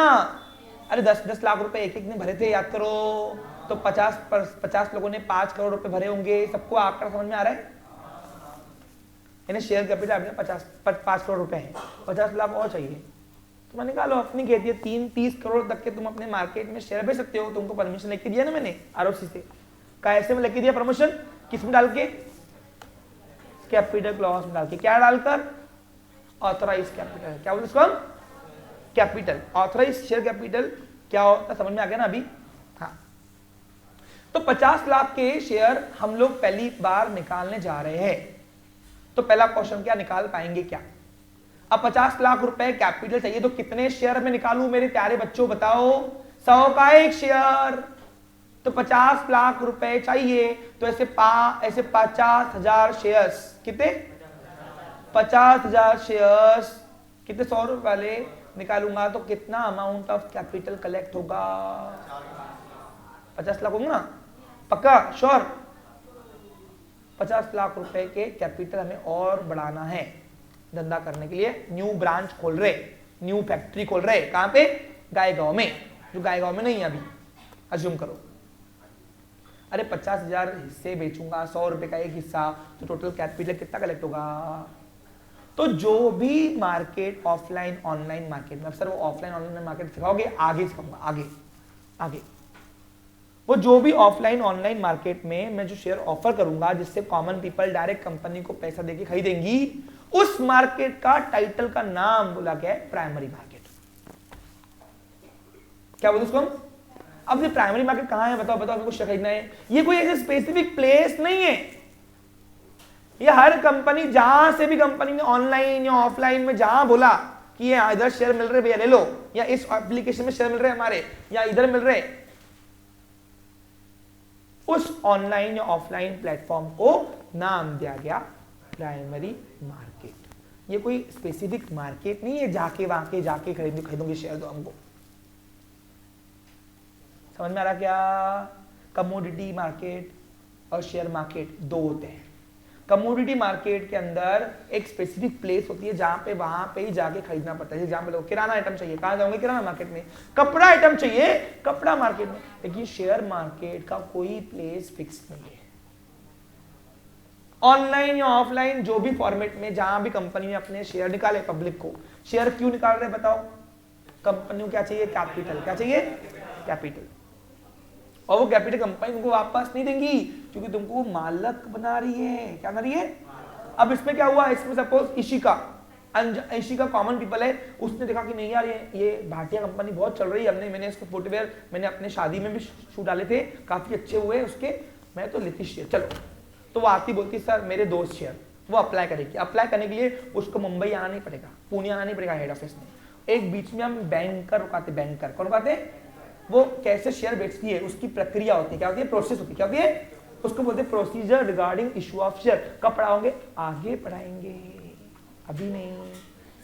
अरे 10-10 लाख रुपए एक ने भरे थे, याद करो, तो 50 लोगों ने 5 करोड़ रुपए भरे होंगे। सबको आंकड़ा समझ में आ रहा है? यानी शेयर कैपिटल आपने 5 करोड़ रुपए है, 50 लाख और चाहिए, तो मैंने कहा लो अपनी खेती है, 30 करोड़ तक के तुम अपने मार्केट में शेयर बेच सकते हो। तुमको परमिशन लेके दिया ना मैंने आरओसी से, कैसे में लेके दिया परमिशन? किस में डाल के? कैपिटल क्लॉज में डाल के। क्या डालकर? Authorise capital. क्या बोलते इसको? कैपिटल। ऑथराइज शेयर कैपिटल क्या होता समझ में आ गया ना अभी? हाँ, तो 50 लाख के शेयर हम लोग पहली बार निकालने जा रहे हैं, तो पहला क्वेश्चन क्या, निकाल पाएंगे क्या? अब 50 लाख रुपए कैपिटल चाहिए, तो कितने शेयर में निकालूं मेरे प्यारे बच्चों बताओ? 100 का एक शेयर, तो 50 लाख रुपए चाहिए, तो ऐसे 50,000 शेयर्स, कितने 50,000 शेयर्स कितने 100 रुपए वाले निकालूंगा तो कितना अमाउंट ऑफ कैपिटल कलेक्ट होगा? 50 लाख होंगे ना, पक्का श्योर? 50 लाख रुपए के कैपिटल हमें और बढ़ाना है धंधा करने के लिए। न्यू ब्रांच खोल रहे, न्यू फैक्ट्री खोल रहे, कहां पे? गायगांव में, जो गायगांव में नहीं है अभी, अज्यूम करो। अरे 50,000 हिस्से बेचूंगा, 100 रुपए का एक हिस्सा, तो टोटल कैपिटल कितना कलेक्ट होगा? तो जो भी मार्केट ऑफलाइन ऑनलाइन मार्केट में, अब सर वो ऑफलाइन ऑनलाइन मार्केट सिखाओगे? आगे सिखाऊंगा, आगे आगे। वो जो भी ऑफलाइन ऑनलाइन मार्केट में मैं जो शेयर ऑफर करूंगा जिससे कॉमन पीपल डायरेक्ट कंपनी को पैसा देके खरीदेंगी, उस मार्केट का टाइटल का नाम बोला गया है प्राइमरी मार्केट। क्या बोलते उसको हम? अब ये प्राइमरी मार्केट कहां है? बताओ बताओ, कुछ खरीदना है। ये कोई ऐसे स्पेसिफिक प्लेस नहीं है, ये हर कंपनी, जहां से भी कंपनी ने ऑनलाइन या ऑफलाइन में जहां बोला कि ये इधर शेयर मिल रहे भैया ले लो, या इस एप्लीकेशन में शेयर मिल रहे हमारे, या इधर मिल रहे, उस ऑनलाइन या ऑफलाइन प्लेटफॉर्म को नाम दिया गया प्राइमरी मार्केट। ये कोई स्पेसिफिक मार्केट नहीं है जाके वहां के जाके खरीदोगे शेयर दो हमको। समझ में आ रहा क्या? कमोडिटी मार्केट और शेयर मार्केट दो होते हैं। कमोडिटी मार्केट के अंदर एक स्पेसिफिक प्लेस होती है जहां पे वहां पे ही जाके खरीदना पड़ता है। एग्जाम्पल, किराना आइटम चाहिए, कहां जाओगे? किराना मार्केट में। कपड़ा आइटम चाहिए, कपड़ा मार्केट में। लेकिन शेयर मार्केट का कोई प्लेस फिक्स नहीं है। ऑनलाइन या ऑफलाइन जो भी फॉर्मेट में जहां भी कंपनी ने अपने शेयर निकाले पब्लिक को, शेयर क्यों निकाल रहे बताओ? कंपनी को क्या चाहिए? कैपिटल। क्या चाहिए? कैपिटल। और वो कैपिटल कंपनी तुमको वापस नहीं देंगी क्योंकि तुमको मालक बना रही है। क्या बना रही है? अब इसमें क्या हुआ? इसमें सपोज इशिका कॉमन पीपल है, उसने देखा कि नहीं यार ये भाटिया कंपनी बहुत चल रही है, मैंने इसको फुटवेयर मैंने अपने शादी में भी शूट डाले थे, काफी अच्छे हुए उसके, मैं तो लेती शेयर, चलो। तो वो आती बोलती सर मेरे 2 शेयर, वो अप्लाई करेगी। अप्लाई करने के लिए उसको मुंबई आना नहीं पड़ेगा, पुणे आना नहीं पड़ेगा हेड ऑफिस में। एक बीच में हम बैंकर रुकाते, बैंकर कौन रुकाते? वो कैसे शेयर बेचती है उसकी प्रक्रिया होती है, क्या होती है? प्रोसेस होती है। क्या होती है? उसको बोलते हैं procedure regarding issue of share. कब पढ़ाओगे? आगे पढ़ाएंगे, अभी नहीं।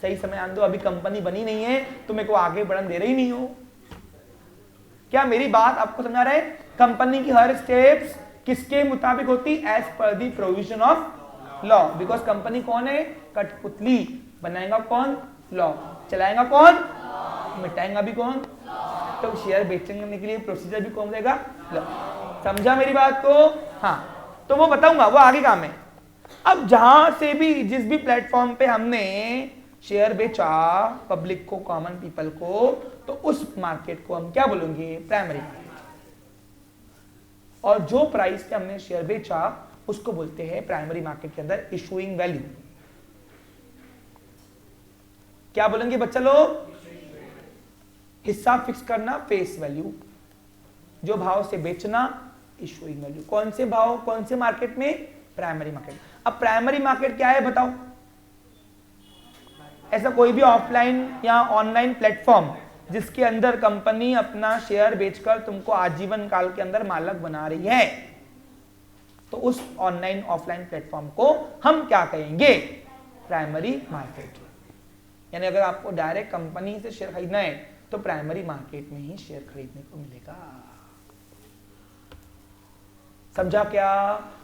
सही समय आने दो, अभी कंपनी बनी नहीं है तो मेरे को आगे बढ़न दे रही नहीं हो। क्या मेरी बात आपको समझा रहे? कंपनी की हर स्टेप्स किसके मुताबिक होती? As per the provision of law. Because company कौन है? कठपुतली। बनाएगा कौन? लॉ। चलाएगा कौन? मिटाएगा भी कौन? तो शेयर बेचने के लिए प्रोसीजर भी कौन देगा? समझा मेरी बात को? हाँ, तो वो बताऊंगा, वो आगे काम है। अब जहां से भी जिस भी प्लेटफॉर्म पे हमने शेयर बेचा पब्लिक को, कॉमन पीपल को, तो उस मार्केट को हम क्या बोलेंगे? Primary market. और जो प्राइस पे हमने शेयर बेचा उसको बोलते हैं प्राइमरी मार्केट के अंदर इशूइंग वैल्यू। क्या बोलेंगे बच्चा लोग? हिस्सा फिक्स करना फेस वैल्यू, जो भाव से बेचना इशूइंग वैल्यू। कौन से भाव, कौन से मार्केट में? Primary market. अब प्राइमरी मार्केट क्या है बताओ? ऐसा कोई भी ऑफलाइन या ऑनलाइन प्लेटफॉर्म जिसके अंदर कंपनी अपना शेयर बेचकर तुमको आजीवन काल के अंदर मालक बना रही है, तो उस ऑनलाइन ऑफलाइन प्लेटफॉर्म को हम क्या कहेंगे? Primary market. यानी अगर आपको डायरेक्ट कंपनी से शेयर खरीदना है तो प्राइमरी मार्केट में ही शेयर खरीदने को मिलेगा। समझा क्या?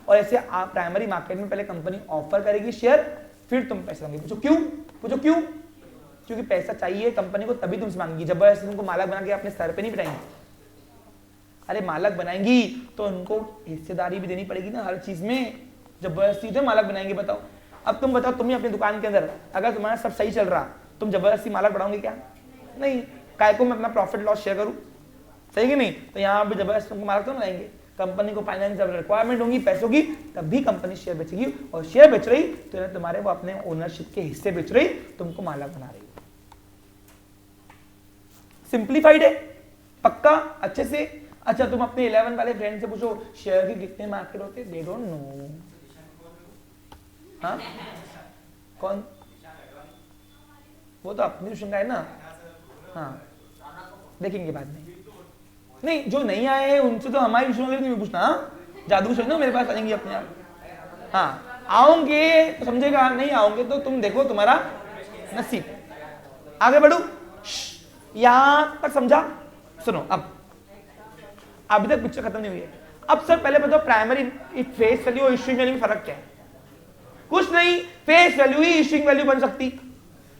और ऐसे आप प्राइमरी मार्केट में पहले कंपनी ऑफर करेगी शेयर, फिर तुम पैसे मांगेगे। पूछो क्यों? पूछो क्यों? क्योंकि पैसा चाहिए कंपनी को, तभी तुमसे मांगेगी। जबरदस्ती तुमको मालक बना के अपने सर पे नहीं बिठाएंगे। अरे मालक बनाएंगी तो उनको हिस्सेदारी भी देनी पड़ेगी ना हर चीज में। जबरदस्ती तो मालक बनाएंगे? बताओ। अब तुम बताओ, तुम्हें अपनी दुकान के अंदर अगर तुम्हारा सब सही चल रहा, तुम जबरदस्ती मालक बढ़ाओगे क्या? नहीं। काय को मैं अपना प्रॉफिट लॉस शेयर करूं? सही कि नहीं? तो यहाँ पे जबरदस्ती तुमको मालक तो बनाएंगे। कंपनी को फाइनेंशियल रिक्वायरमेंट होगी पैसों की, तब भी कंपनी शेयर बेचेगी। और शेयर बेच रही तो तुम्हारे वो अपने ओनरशिप के हिस्से बेच रही, तुमको मालक बना रही। सिंप्लीफाइड है? पक्का? अच्छे से? अच्छा, तुम अपने 11 वाले फ्रेंड से पूछो शेयर के कितने मार्केट होते? दे डोंट नो। हाँ, कौन? वो तो अपनी शंका है ना। हाँ, देखेंगे बाद में। नहीं, जो नहीं आए हैं उनसे तो हमारी इशू नहीं पूछना। जादू से ना मेरे पास आएंगे अपने आप। हाँ, आओगे तो समझेगा, नहीं आओगे तो तुम देखो तुम्हारा नसीब। आगे बढ़ू, यहां तक समझा? सुनो, अब अभी तक पिक्चर खत्म नहीं हुई है। अब सर पहले बताओ प्राइमरी फेस वैल्यू और इश्यूइंग वैल्यू में फर्क क्या है? कुछ नहीं, फेस वैल्यू ही इश्यूइंग वैल्यू बन सकती,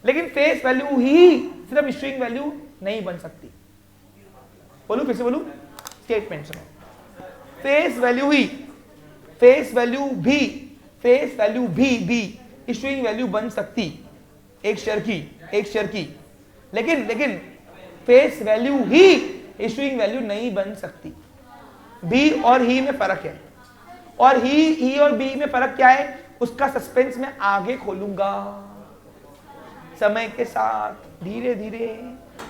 लेकिन फेस वैल्यू ही सिर्फ इश्यूइंग वैल्यू नहीं बन सकती। बोलू फिर से बोलू, स्टेटमेंट सुनो, फेस वैल्यू ही, फेस वैल्यू भी इश्यूइंग वैल्यू बन सकती एक शेयर की, लेकिन फेस वैल्यू ही इश्यूइंग वैल्यू नहीं बन सकती। बी और ही में फर्क है, और ही और बी में फर्क क्या है उसका सस्पेंस मैं आगे खोलूंगा समय के साथ, धीरे धीरे।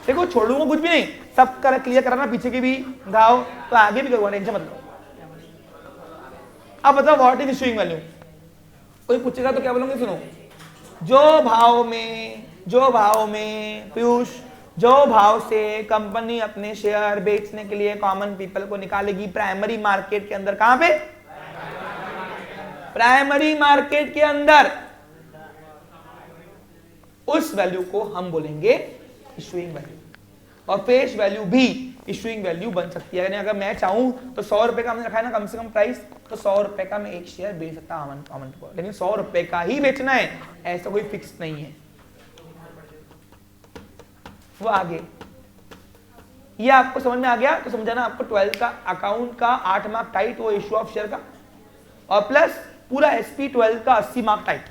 देखो छोड़ूंगा कुछ भी नहीं, सब कर क्लियर कराना, पीछे के भी गाओ तो आगे भी करूंगा, टेंशन मत लो। अब बताओ व्हाट इज इश्यूइंग वैल्यू? कोई पूछेगा तो क्या बोलोगे? सुनो, जो भाव में पीयूष, जो भाव से कंपनी अपने शेयर बेचने के लिए कॉमन पीपल को निकालेगी प्राइमरी मार्केट के अंदर, कहां पे? प्राइमरी मार्केट के अंदर, उस वैल्यू को हम बोलेंगे इश्यूइंग वैल्यू। और फेस वैल्यू भी इश्यूइंग वैल्यू बन सकती है। यानी अगर मैं चाहूं तो 100 रुपए का हमने रखा है ना कम से कम प्राइस, तो 100 रुपए का मैं एक शेयर बेच सकता हूं कॉमन को, लेकिन 100 रुपए का ही बेचना है ऐसा कोई फिक्स नहीं है। वो आगे, ये आपको समझ में आ गया तो समझाना, आपको 12 का अकाउंट का 8 मार्क टाइट, वो इश्यू ऑफ शेयर का, और प्लस पूरा SP 12 का 80 मार्क टाइट।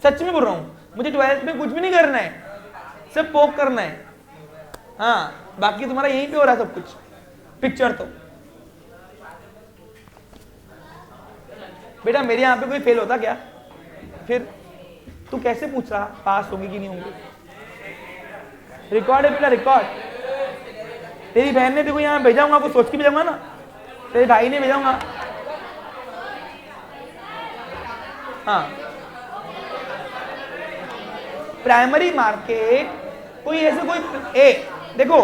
सच में बोल रहा हूं, मुझे 12th में कुछ भी नहीं करना है, सिर्फ पोक करना है। हाँ, बाकी तुम्हारा यहीं पे हो रहा है सब कुछ, पिक्चर तो। बेटा मेरे यहां पे कोई फेल होता क्या? फिर तू कैसे पूछ रहा पास होंगे कि नहीं होंगे? रिकॉर्ड है बेटा, रिकॉर्ड। तेरी बहन ने देखो यहाँ भेजाऊंगा, कुछ सोच के भेजाऊंगा ना, तेरे भाई ने भेजाऊंगा। हाँ, प्राइमरी मार्केट कोई ऐसे कोई देखो,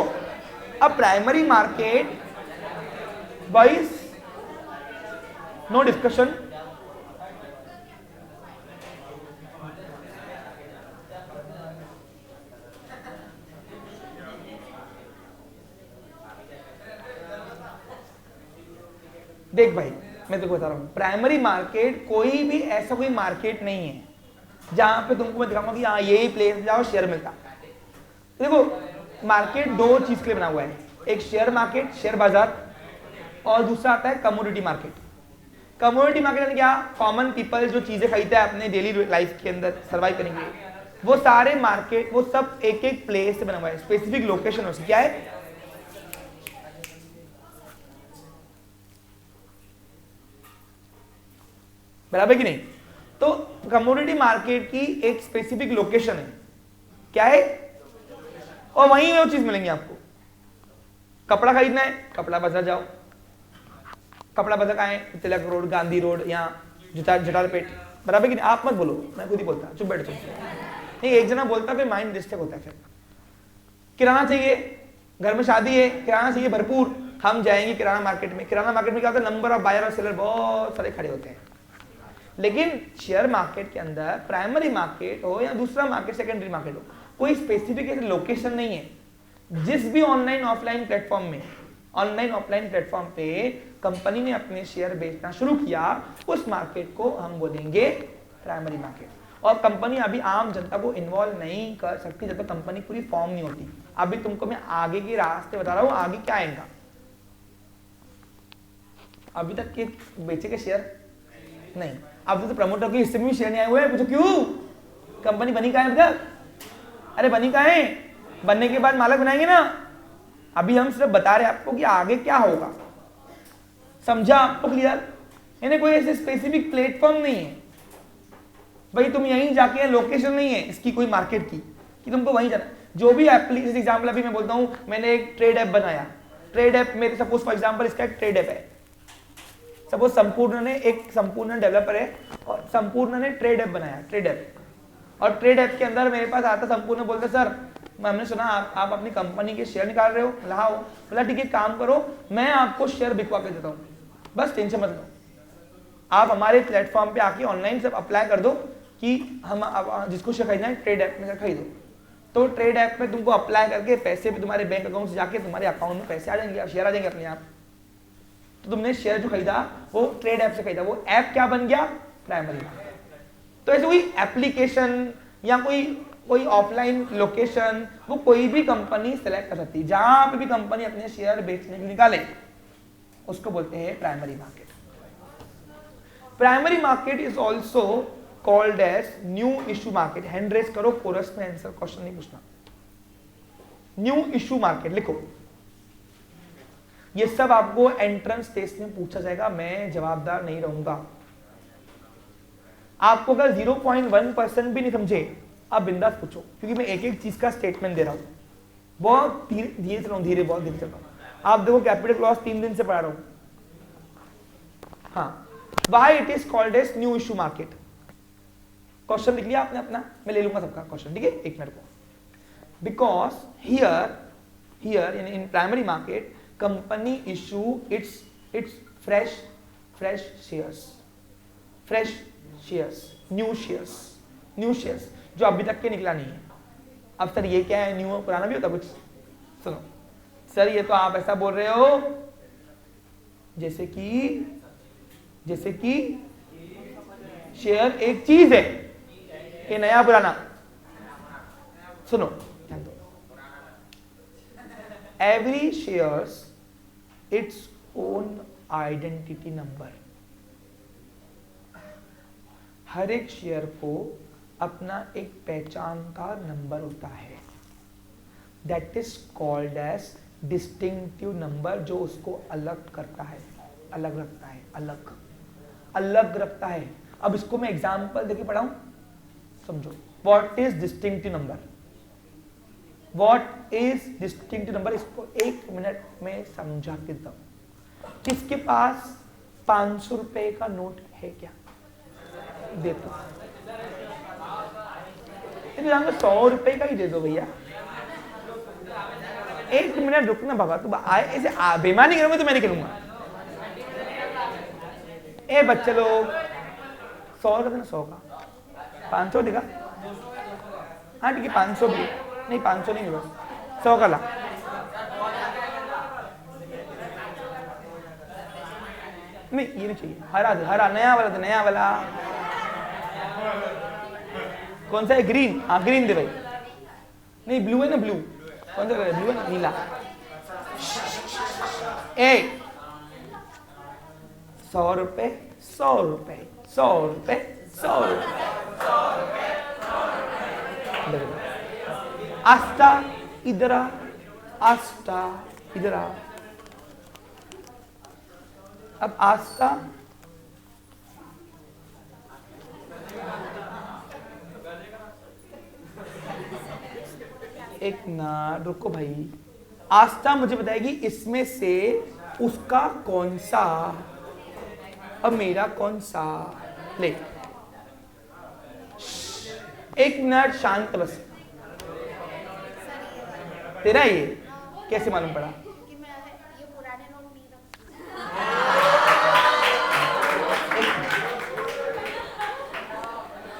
अब primary market boys no discussion, देख भाई मैं तेको बता रहा हूं, प्राइमरी मार्केट कोई भी ऐसा कोई मार्केट नहीं है जहां पे तुमको मैं दिखाऊंगा कि हाँ यही प्लेस जाओ शेयर मिलता। देखो मार्केट दो चीज के लिए बना हुआ है, एक शेयर मार्केट, शेयर बाजार, और दूसरा आता है कमोडिटी मार्केट। कमोडिटी मार्केट यानी क्या? कॉमन पीपल जो चीजें खरीदता है अपने डेली लाइफ के अंदर सर्वाइव करने के लिए, वो सारे मार्केट, वो सब एक एक प्लेस से बना हुआ है, स्पेसिफिक लोकेशन उसकी क्या है? बराबर कि नहीं? तो कमोडिटी मार्केट की एक स्पेसिफिक लोकेशन है, क्या है? और वहीं वो चीज मिलेंगी आपको। कपड़ा खरीदना है, कपड़ा बाजार जाओ। कपड़ा बाजार कहाँ है? तिलक रोड, गांधी रोड, यहाँ जटारपेट। बराबर कि नहीं? आप मत बोलो, मैं खुद ही बोलता, चुप बैठ। नहीं, एक जना बोलता फिर माइंड डिस्टर्ब होता है। फिर किराना चाहिए, घर में शादी है, किराना चाहिए भरपूर, हम जाएंगे किराना मार्केट में। किराना मार्केट में क्या होता है? नंबर ऑफ बायर और सेलर बहुत सारे खड़े होते हैं। लेकिन शेयर मार्केट के अंदर, प्राइमरी मार्केट हो या दूसरा मार्केट, सेकेंडरी मार्केट हो, कोई स्पेसिफिक लोकेशन नहीं है। जिस भी ऑनलाइन ऑफलाइन प्लेटफॉर्म में, ऑनलाइन ऑफलाइन प्लेटफॉर्म पे कंपनी ने अपने शेयर बेचना शुरू किया, उस मार्केट को हम बोलेंगे प्राइमरी मार्केट। और कंपनी अभी आम जनता को इन्वॉल्व नहीं कर सकती जब तक कंपनी पूरी फॉर्म नहीं होती। अभी तुमको मैं आगे के रास्ते बता रहा हूं, आगे क्या आएगा। अभी तक के बेचे के शेयर नहीं, अब तो प्रमोटर के हिस्से में भी शेयर नहीं आए हुए हैं। पूछो क्यों? कंपनी बनी कहाँ है अभी तक? अरे बनी कहाँ है? बनने के बाद मालक बनाएंगे ना। अभी हम सिर्फ बता रहे हैं आपको कि आगे क्या होगा। समझा आपको? क्लियर? यानी कोई ऐसे स्पेसिफिक प्लेटफॉर्म नहीं है भाई, तुम यहीं जाके, लोकेशन नहीं है इसकी कोई मार्केट की कि तुमको वहीं जाना। जो भी एप्लीकेशन, एग्जाम्पल अभी मैं बोलता हूं, मैंने एक ट्रेड ऐप बनाया। ट्रेड ऐप मेरे, सपोज फॉर एग्जाम्पल इसका एक ट्रेड ऐप है। सपोज संपूर्ण ने, एक संपूर्ण डेवलपर है और संपूर्ण ने ट्रेड ऐप बनाया, ट्रेड ऐप। और ट्रेड ऐप के अंदर मेरे पास आता, संपूर्ण बोलते सर हमने सुना आप अपनी कंपनी के शेयर निकाल रहे हो, लाओ। बोला ठीक है, काम करो, मैं आपको शेयर बिकवा के देता हूँ, बस टेंशन मत लो। आप हमारे प्लेटफॉर्म पे आके ऑनलाइन सब अप्लाई कर दो कि हम जिसको शेयर खरीदना है ट्रेड ऐप में खरीदो। तो ट्रेड ऐप में तुमको अप्लाई करके पैसे भी तुम्हारे बैंक अकाउंट से जाके तुम्हारे अकाउंट में पैसे आ जाएंगे, शेयर आ जाएंगे अपने आप। तो तुमने शेयर जो खरीदा वो ट्रेड ऐप से खरीदा, वो ऐप क्या बन गया? Primary market. तो ऐसे कोई एप्लीकेशन या कोई ऑफलाइन लोकेशन, वो कोई भी कंपनी सेलेक्ट कर सकती है। जहां पे भी कंपनी अपने शेयर बेचने के निकाले उसको बोलते हैं primary market. Primary market is also called as new issue market. Hand raise करो, कोरस में आंसर क्वेश्चन नहीं पूछना। न्यू इशू मार्केट लिखो। ये सब आपको एंट्रेंस टेस्ट में पूछा जाएगा, मैं जवाबदार नहीं रहूंगा। आपको अगर 0.1% भी नहीं समझे आप बिंदास पूछो, क्योंकि मैं एक एक चीज का स्टेटमेंट दे रहा हूं। बहुत धीरे चल रहा हूं, बहुत धीरे चल रहा हूं। आप देखो कैपिटल क्लॉज 3 दिन से पढ़ा रहा हूं। हाँ, why it is called as new issue market. Question लिख लिया आपने अपना, मैं ले लूंगा सबका क्वेश्चन, ठीक है, एक मिनट को। Because here in primary market company issue it's fresh shares, new shares जो अभी तक के निकला नहीं है। अब सर ये क्या है, न्यू पुराना भी होता कुछ? सुनो सर, ये तो आप ऐसा बोल रहे हो जैसे कि शेयर एक चीज है, ये नया पुराना। सुनो ध्यान दो, every shares its own identity number. हर एक शेयर को अपना एक पहचान का नंबर होता है, that is called as distinctive number, जो उसको अलग करता है, अलग रखता है। अब इसको मैं एग्जांपल देके पढ़ाऊं, समझो। What is distinctive number? इसको 1 मिनट में समझा के देता हूं। किसके पास 500 रुपए का नोट है क्या? देता 100 रुपए का ही दे दो भैया। 1 मिनट रुकना बाबा, तू ऐसे बेईमानी करोगे तो मैं नहीं करूंगा। ए बच्चे लोग, 100 का ना, 100 का 500 दिखा। हाँ ठीक है, 500 भी नहीं, 500 नहीं, बस 100 का ला। नहीं ये नहीं चाहिए, हरा नया वाला कौन सा है? ग्रीन। हाँ ग्रीन दे भाई। नहीं ब्लू है ना, ब्लू कौन सा है? ब्लू है ना, नीला। ए 100 रुपए, 100 रुपए, 100 रुपए, 100 रुपए। आस्था इधर आ, आस्था इधर आ। अब आस्था एक ना, रुको भाई। आस्था मुझे बताएगी इसमें से उसका कौन सा और मेरा कौन सा। ले 1 मिनट शांत बस। तेरा ये कैसे मालूम पड़ा?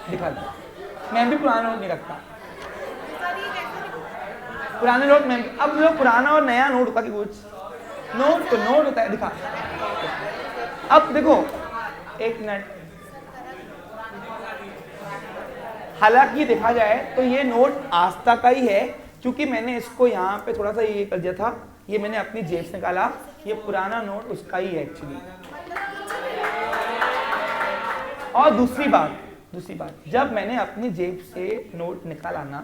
दिखा दो, मैं भी पुराना नोट नहीं रखता। पुराने नोट में अब लोग पुराना और नया नोट होता कि कुछ नोट तो नोट होता है। दिखा, अब देखो 1 मिनट। हालांकि देखा जाए तो ये नोट आस्था का ही है, क्योंकि मैंने इसको यहाँ पे थोड़ा सा ये कर दिया था, ये मैंने अपनी जेब से निकाला। ये पुराना नोट उसका ही है एक्चुअली। और दूसरी बात, जब मैंने अपनी जेब से नोट निकाला ना,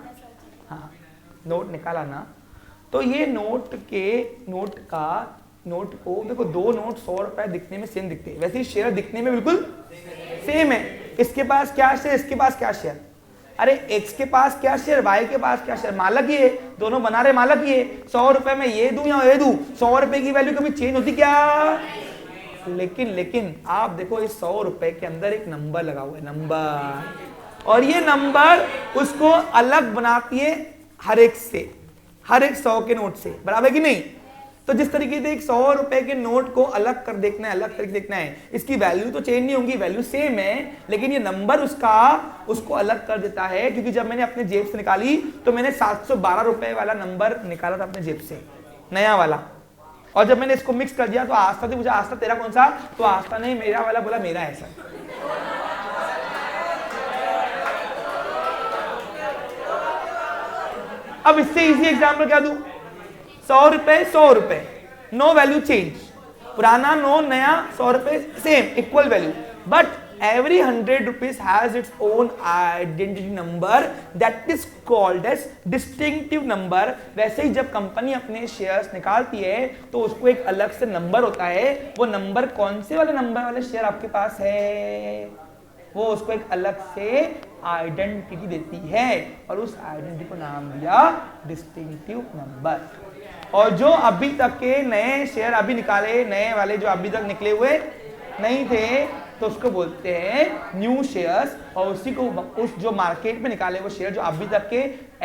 हाँ नोट निकाला ना, तो ये नोट को देखो, 2 नोट 100 रुपए दिखने में सेम दिखते हैं, वैसे ही शेयर दिखने में बिल्कुल सेम है। इसके पास क्या शेयर, इसके पास क्या शेयर? अरे एक्स के पास क्या शेयर, वाई के पास क्या शेयर? मालक ये, दोनों बना रहे मालक ये। 100 रुपए में ये दूं या ये दूं, 100 रुपए की वैल्यू कभी चेंज होती क्या? लेकिन आप देखो इस 100 रुपए के अंदर एक नंबर लगा हुआ है, नंबर, और ये नंबर उसको अलग बनाती है हर एक से, हर एक 100 के नोट से, बराबर कि नहीं? तो जिस तरीके से एक 100 रुपए के नोट को अलग कर देखना है, अलग करके देखना है, इसकी वैल्यू तो चेंज नहीं होगी, वैल्यू सेम है, लेकिन ये नंबर उसको अलग कर देता है। क्योंकि जब मैंने अपने जेब से निकाली तो मैंने 712 रुपए वाला नंबर निकाला था अपने जेब से, नया वाला, और जब मैंने इसको मिक्स कर दिया तो आस्था से पूछा, आस्था तेरा कौन सा? तो आस्था ने मेरा वाला बोला मेरा है सर। अब इससे इजी एग्जाम्पल क्या दूं? 100 रुपए 100 रुपए, नो वैल्यू चेंज, पुराना नो नया, 100 रुपए same equal value, but every 100 rupees has its own identity number that is called as distinctive number। वैसे ही जब कंपनी अपने शेयर्स निकालती है तो उसको एक अलग से नंबर होता है, वो नंबर कौन से वाले नंबर वाले शेयर आपके पास है, वो उसको एक अलग से आइडेंटिटी देती है, और उस आइडेंटिटी को नाम दिया डिस्टिंक्टिव नंबर। और जो अभी तक के नए शेयर अभी निकाले, नए वाले जो अभी तक निकले हुए नहीं थे, तो उसको बोलते हैं न्यू शेयर्स। और उसी को उस जो मार्केट में निकाले वो शेयर जो अभी तक के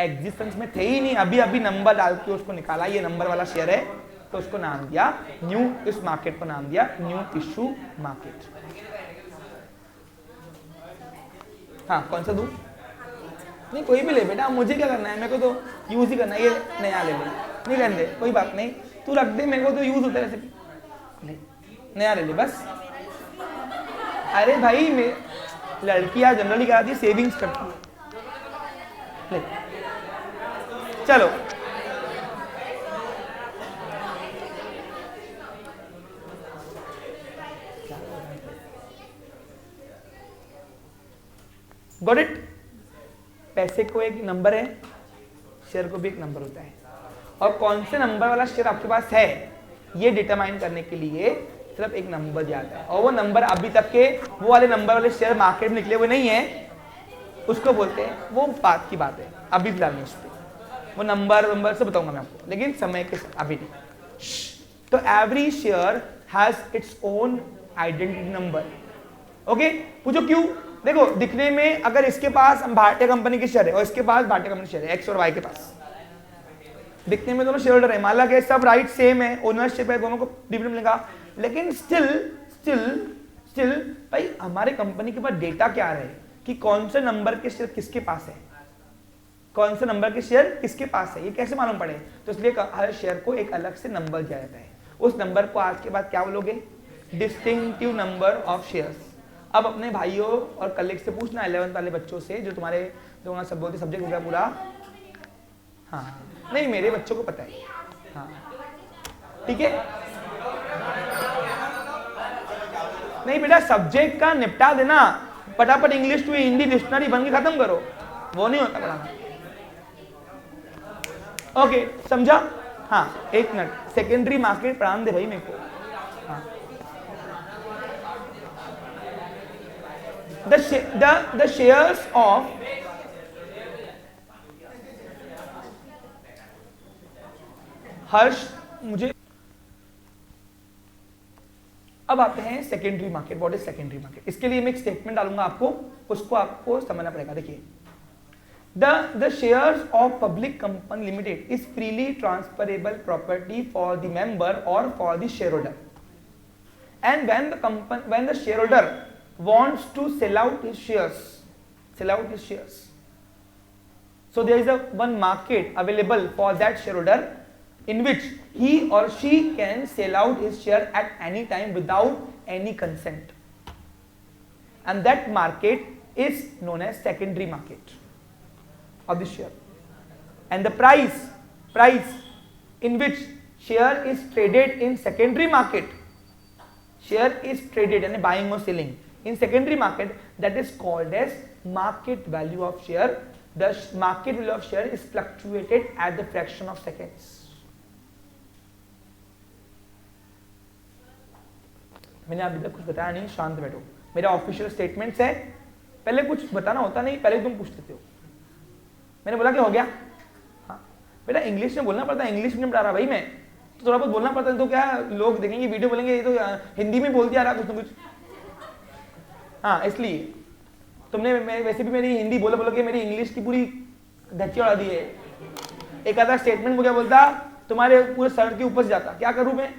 एग्जिस्टेंस में थे ही नहीं, अभी अभी नंबर डाल के उसको निकाला, ये नंबर वाला शेयर है, तो उसको नाम दिया न्यू, इस मार्केट को नाम दिया न्यू इश्यू मार्केट। हाँ, कौन सा दूं? नहीं, कोई भी ले बेटा, मुझे क्या करना है, मेरे को तो यूज ही करना है। ये नया ले ले, नहीं रहने दे, कोई बात नहीं, तू रख दे, मेरे को तो यूज होता है वैसे, नया ले ले बस। अरे भाई, लड़कियां जनरली क्या करती है, सेविंग्स करती है। चलो, गॉट इट? पैसे को एक नंबर है, शेयर को भी एक नंबर होता है, और कौन से नंबर वाला शेयर आपके पास है ये डिटरमाइन करने के लिए सिर्फ एक नंबर दिया जाता है, और वो नंबर अभी तक के वो वाले नंबर वाले शेयर मार्केट में निकले हुए नहीं है, उसको बोलते हैं, वो बात की बात है, अभी फिलहाल नहीं, उस पर वो नंबर से बताऊंगा मैं आपको, लेकिन समय के साथ अभी नहीं। तो every share has its own identity number. Okay, पूछो क्यों? देखो, दिखने में अगर इसके पास हम भाटिया कंपनी के शेयर है और इसके पास भाटिया कंपनी शेयर है, एक्स और वाई के पास, दिखने में दोनों शेयर होल्डर है, मान लो कि सब राइट सेम है, ओनरशिप है, दोनों को डिविडेंड मिलेगा, लेकिन स्टिल भाई हमारे कंपनी के पास डेटा क्या रहे कि कौन से नंबर के शेयर किसके पास है, कौन से नंबर के शेयर किसके पास है, ये कैसे मालूम पड़े? तो इसलिए हर शेयर को एक अलग से नंबर दिया जाता है। उस नंबर को आज के बाद क्या बोलोगे? Distinctive number of shares. अब अपने भाइयों और कलीग से पूछना, 11th वाले बच्चों से, जो तुम्हारे जो सब बोलते सब्जेक्ट हो गया पूरा, हाँ नहीं, मेरे बच्चों को पता है, हाँ ठीक है। नहीं बेटा, सब्जेक्ट का निपटा देना, फटाफट इंग्लिश टू हिंदी डिक्शनरी बन के खत्म करो, वो नहीं होता पढ़ाना। ओके, समझा? हाँ, एक मिनट, सेकेंडरी मार्केट पढ़ाने दे भाई मेरे को। हाँ, the shares of हर्ष, मुझे अब आते हैं secondary market. What is secondary market? इसके लिए मैं एक स्टेटमेंट डालूंगा आपको, उसको आपको समझना पड़ेगा। देखिए, the shares of public company limited is freely transferable property for the member or for the shareholder, and when the shareholder wants to sell out his shares, so there is one market available for that shareholder in which he or she can sell out his share at any time without any consent, and that market is known as secondary market of the share. And the price in which share is traded in secondary market, share is traded and buying or selling in secondary market, that is called as market value of share. The market value of share is fluctuated at the fraction of seconds. मैंने अभी तक कुछ बताया नहीं, शांत बैठो। मेरा official statements है, पहले कुछ बताना होता नहीं, पहले तुम पूछ लेते हो। मैंने बोला कि हो गया? हाँ बेटा, इंग्लिश में बोलना पड़ता है, इंग्लिश में पढ़ा रहा भाई मैं, तो थोड़ा बहुत बोलना पड़ता है, तो क्या लोग देखेंगे वीडियो, बोलेंगे ये तो हिंदी में बोलती आ रहा कुछ ना कुछ। हाँ, इसलिए तुमने वैसे भी मेरी हिंदी बोलो के मेरी इंग्लिश की पूरी धच्ची उड़ा दी है। एक आधा स्टेटमेंट वो क्या बोलता, तुम्हारे पूरे सर के ऊपर से जाता, क्या करूं मैं,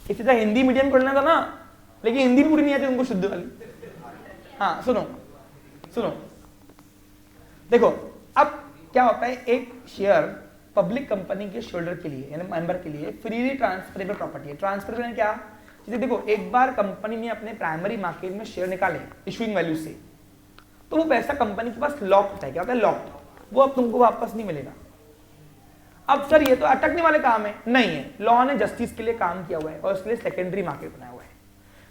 इसी तरह हिंदी मीडियम पढ़ना था ना, लेकिन हिंदी पूरी नहीं आती उनको शुद्ध वाली। हाँ सुनो सुनो, देखो अब क्या होता है, एक शेयर पब्लिक कंपनी के शेयर के लिए यानी मेंबर के लिए फ्रीली ट्रांसफरेबल प्रॉपर्टी है। ट्रांसफरेबल क्या, जैसे देखो एक बार कंपनी ने अपने प्राइमरी मार्केट में शेयर निकाले इशूइंग वैल्यू से, तो वो पैसा कंपनी के पास लॉक होता है, क्या होता है लॉक्ड, वो अब तुमको वापस नहीं मिलेगा। अब सर ये तो अटकने वाले काम है, नहीं है, लॉ ने जस्टिस के लिए काम किया हुआ है और उसके लिए सेकेंडरी मार्केट बनाया हुआ है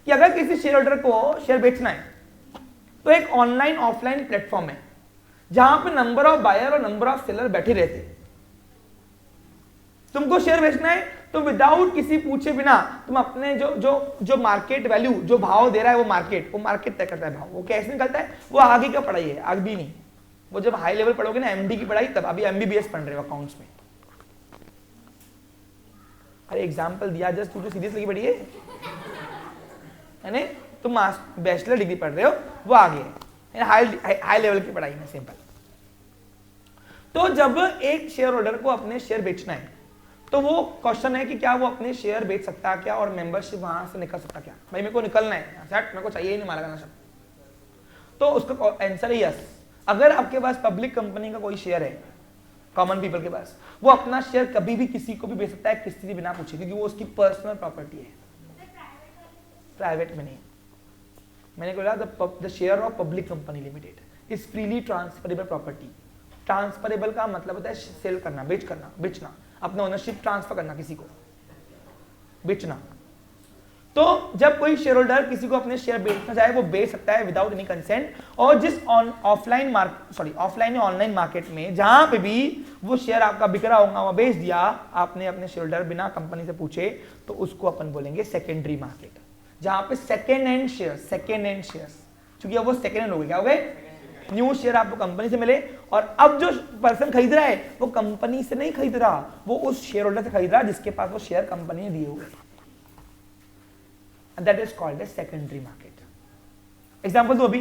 कि अगर किसी शेयर होल्डर को शेयर बेचना है तो एक ऑनलाइन ऑफलाइन प्लेटफॉर्म है जहां पे नंबर ऑफ बायर और नंबर ऑफ सेलर बैठे रहते। तुमको शेयर बेचना है तो विदाउट किसी पूछे बिना तुम अपने जो मार्केट वैल्यू, जो भाव दे रहा है वो मार्केट तय करता है भाव। वो कैसे निकलता है, वो आगे का पढ़ाई है, आगे भी नहीं, वो जब हाई लेवल पढ़ोगे ना एमडी की पढ़ाई, तब अभी एमबीबीएस पढ़ रहे हो अकाउंट्स में। अरे एग्जाम्पल दिया जस्ट, तुझे सीरियस लगी पड़ी है, तुम बैचलर डिग्री पढ़ रहे हो, वो आगे है हाई लेवल की पढ़ाई में, सिंपल। तो जब एक शेयर होल्डर को अपने शेयर बेचना है तो वो क्वेश्चन है कि क्या वो अपने शेयर बेच सकता है क्या, और मेंबरशिप वहां से निकल सकता क्या। भाई मेरे को निकलना है सेट, मेरे को चाहिए ही नहीं मारा करना सब, तो उसका आंसर है यस। अगर आपके पास पब्लिक कंपनी का कोई शेयर है, कॉमन पीपल के पास, वो अपना शेयर कभी भी किसी को भी बेच सकता है, किसी से बिना पूछे, क्योंकि वो उसकी पर्सनल प्रॉपर्टी है। प्राइवेट में नहीं, मैंने बोला the share of public company limited is freely transferable property. Transferable का मतलब होता है सेल करना, बेचना, अपना ओनरशिप ट्रांसफर करना, किसी को बेचना। तो जब कोई शेयर होल्डर किसी को अपने शेयर बेचना चाहे वो बेच सकता है विदाउट एनी कंसेंट। और जिस ऑफलाइन या ऑनलाइन मार्केट में जहां पे भी वो शेयर आपका बिक रहा होगा, वहां बेच दिया आपने अपने शेयर होल्डर बिना कंपनी से पूछे, तो उसको अपन बोलेंगे सेकेंडरी मार्केट, जहां पे सेकेंड हैंड शेयर्स, क्योंकि अब वो सेकेंड हैंड हो गए, क्या हो गए, न्यू शेयर आपको कंपनी से मिले, और अब जो पर्सन खरीद रहा है वो कंपनी से नहीं खरीद रहा, वो उस शेयर होल्डर से खरीद रहा है जिसके पास वो शेयर कंपनी ने दिए हुए। That is called a secondary market. Example दो अभी,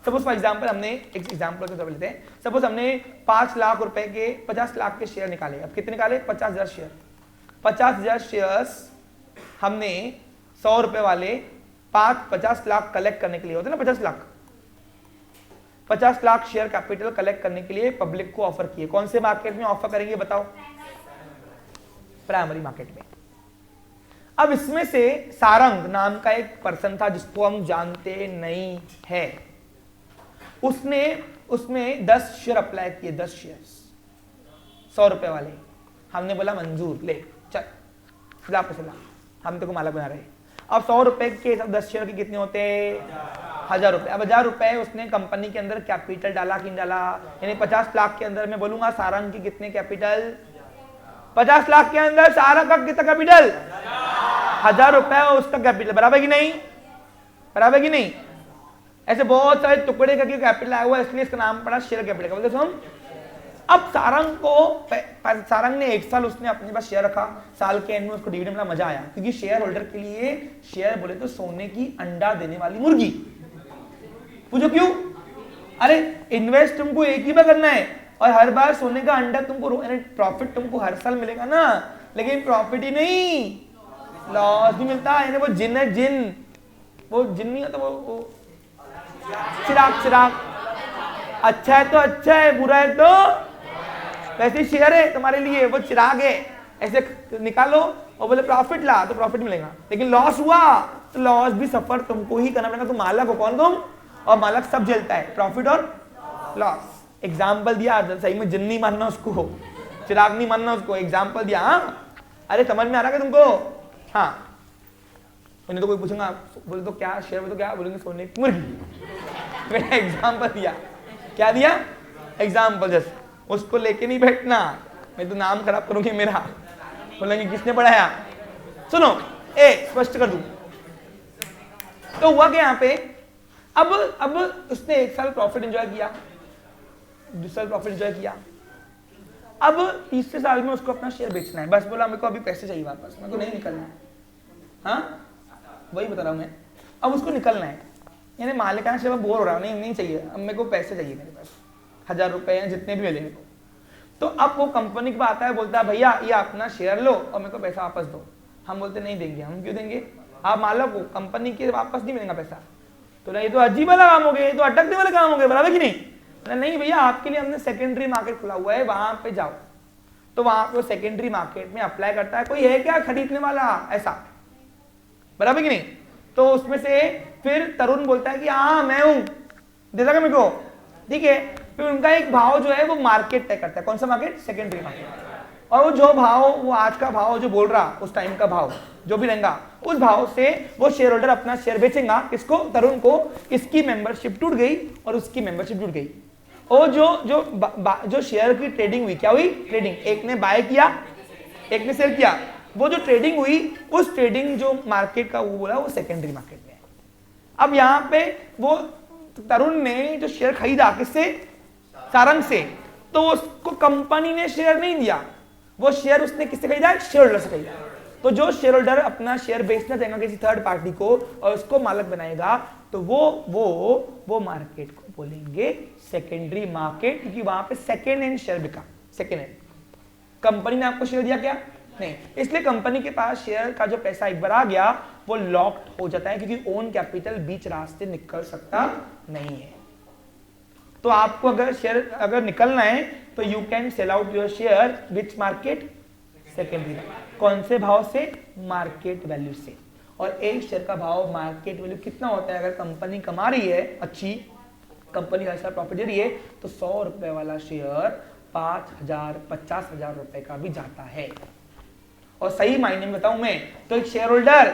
सपोज फॉर एग्जांपल हमने एक एग्जांपल के तौर पर लेते हैं, सपोज हमने 5 लाख रुपए के 50 लाख के शेयर निकाले। अब कितने निकाले, 50,000 शेयर। 50,000 शेयर्स हमने 100 रुपए वाले 50 लाख कलेक्ट करने के लिए होते ना, 50 लाख शेयर कैपिटल कलेक्ट करने के लिए पब्लिक को ऑफर किए। कौन से मार्केट में ऑफर करेंगे बताओ, प्राइमरी मार्केट में। अब इसमें से सारंग नाम का एक पर्सन था जिसको हम जानते नहीं है, उसमें 10 शेयर अप्लाई किए, 10 शेयर 100 रुपए वाले। हमने बोला मंजूर, ले चल ला पैसे ला, हम तेरे को मालक बना रहे। अब 100 रुपए के 10 शेयर के कितने होते हैं, 1000 रुपए। अब 1000 रुपए उसने कंपनी के अंदर कैपिटल डाला कि नहीं डाला, यानी 50 लाख के अंदर मैं बोलूंगा सारंग की कितने कैपिटल, 50 लाख के अंदर सारंग का कितना कैपिटल, 1000 रुपए उसका कैपिटल, बराबर की नहीं, बराबर की नहीं। ऐसे बहुत सारे टुकड़े करके कैपिटल आया हुआ, इसलिए इसका नाम पड़ा शेयर कैपिटल। बोलते हम अब सारंग ने 1 साल उसने अपने पास शेयर रखा, साल के एंड में उसको डिविडेंड मिला, मजा आया, क्योंकि शेयर होल्डर के लिए शेयर बोले तो सोने की अंडा देने वाली मुर्गी। पूछो क्यों, अरे इन्वेस्ट तुमको एक ही बार करना है और हर बार सोने का अंडा तुमको, प्रॉफिट तुमको हर साल मिलेगा ना, लेकिन प्रॉफिट ही नहीं, लॉस भी मिलता है। यानी वो जिन है, जिन वो जिन नहीं होता, वो चिराग, अच्छा है तो अच्छा है, बुरा है तो वैसे शेयर है तुम्हारे लिए, वो चिराग है, ऐसे निकालो और बोले प्रॉफिट ला तो प्रॉफिट मिलेगा, लेकिन लॉस हुआ तो लॉस भी सफर तुमको ही करना पड़ेगा। तुम मालक हो, कौन तुम, और मालक सब झेलता है, प्रॉफिट और लॉस। एग्जाम्पल दिया, सही में जिन नहीं मानना उसको, चिराग नहीं मानना उसको, एग्जाम्पल दिया। हाँ अरे समझ में आ रहा है तुमको, हाँ। उन्हें तो कोई पूछूंगा बोले तो क्या शेयर में, तो क्या बोलेंगे, सोने की मुर्गी। मैंने एग्जाम्पल दिया, क्या दिया, एग्जाम्पल जस्ट, उसको लेके नहीं बैठना, मैं तो नाम खराब करूंगी मेरा, बोलेंगे किसने पढ़ाया। सुनो स्पष्ट कर दूं, तो हुआ क्या यहाँ पे, अब उसने 1 साल प्रॉफिट एंजॉय किया, 2 साल प्रॉफिट एंजॉय किया, अब तीसरे साल में उसको अपना शेयर बेचना है। बस बोला मेरे को अभी पैसे चाहिए वापस, मेरे को नहीं निकलना है, हाँ वही बता रहा हूँ मैं। अब उसको निकलना है, यानी मालिकाना शेयर बोर हो रहा है, नहीं चाहिए, अब मेरे को पैसे चाहिए मेरे पास, 1000 रुपए या जितने भी मिले मेरे को। तो अब वो कंपनी के पास आता है, बोलता है भैया ये अपना शेयर लो और मेरे को पैसा वापस दो। हम बोलते नहीं देंगे। हम क्यों देंगे? आप मालक हो, कंपनी के वापस नहीं मिलेगा पैसा। तो ये तो अजीब वाला काम हो गया, ये तो अटकने वाला काम हो गया, बराबर कि नहीं? नहीं भैया, आपके लिए हमने सेकेंडरी मार्केट खुला हुआ है, वहां पे जाओ। तो वहां पे सेकेंडरी मार्केट में अप्लाई करता है, कोई है क्या खरीदने वाला, ऐसा, बराबर कि नहीं? तो उसमें से फिर तरुण बोलता है कि हाँ मैं हूं, दे सका मेरे को, ठीक है। फिर उनका एक भाव जो है वो मार्केट तय करता है। कौन सा मार्केट? Secondary market. और वो जो भाव, वो आज का भाव जो बोल रहा, उस टाइम का भाव जो भी रहेगा, उस भाव से वो शेयर होल्डर अपना शेयर बेचेगा। किसको? तरुण को। इसकी मेंबरशिप टूट गई और उसकी मेंबरशिप टूट गई। और जो शेयर की ट्रेडिंग हुई, क्या हुई? ट्रेडिंग। एक ने बाय किया, एक ने सेल किया। वो जो ट्रेडिंग हुई, उस ट्रेडिंग जो मार्केट का वो बोला, वो सेकेंडरी मार्केट में। अब यहां पे वो तरुण ने जो शेयर खरीदा, किससे? सारंग से। तो उसको कंपनी ने शेयर नहीं दिया, वो शेयर उसने किससे खरीदा? शेयर होल्डर से खरीदा। तो जो शेयर होल्डर अपना शेयर बेचना चाहेगा किसी थर्ड पार्टी को और उसको मालक बनाएगा, तो वो मार्केट को बोलेंगे सेकेंडरी मार्केट, क्योंकि वहां पे सेकेंड हैंड शेयर बिका। Second hand. कंपनी ने आपको शेयर दिया क्या? नहीं। इसलिए कंपनी के पास शेयर का जो पैसा एक बार आ गया, वो लॉक्ड हो जाता है, क्योंकि ओन कैपिटल बीच रास्ते निकल सकता नहीं है। तो आपको अगर शेयर अगर निकलना है तो you can sell out your share which market? Secondary. कौन से भाव से? मार्केट वैल्यू से। और एक शेयर का भाव मार्केट वैल्यू कितना होता है? अगर कंपनी कमा रही है, अच्छी कंपनी ऐसा प्रॉफिट दे रही है, तो 100 रुपए वाला शेयर 5,000 50,000 रुपए का भी जाता है। और सही मायने में बताऊं मैं, तो एक शेयर होल्डर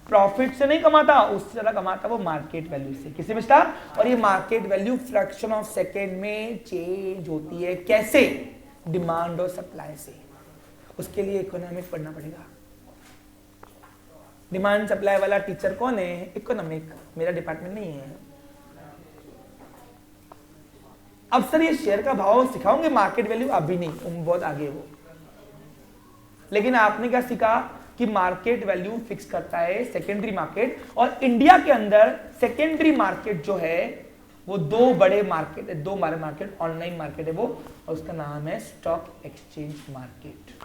प्रॉफिट से नहीं कमाता, उससे ज्यादा कमाता वो मार्केट वैल्यू से। किसी में स्टार? और ये market value fraction of second में चेंज होती है। कैसे? डिमांड और सप्लाई से। उसके लिए इकोनॉमिक पढ़ना पड़ेगा। डिमांड सप्लाई वाला टीचर कौन है? इकोनॉमिक। मेरा डिपार्टमेंट नहीं है। अब सर ये शेयर का भाव सिखाओगे, मार्केट वैल्यू अभी नहीं, बहुत आगे वो। लेकिन आपने क्या सीखा कि मार्केट वैल्यू फिक्स करता है सेकेंडरी मार्केट। और इंडिया के अंदर सेकेंडरी मार्केट जो है वो दो बड़े मार्केट है, दो बड़े मार्केट, ऑनलाइन मार्केट है वो, और उसका नाम है stock exchange market.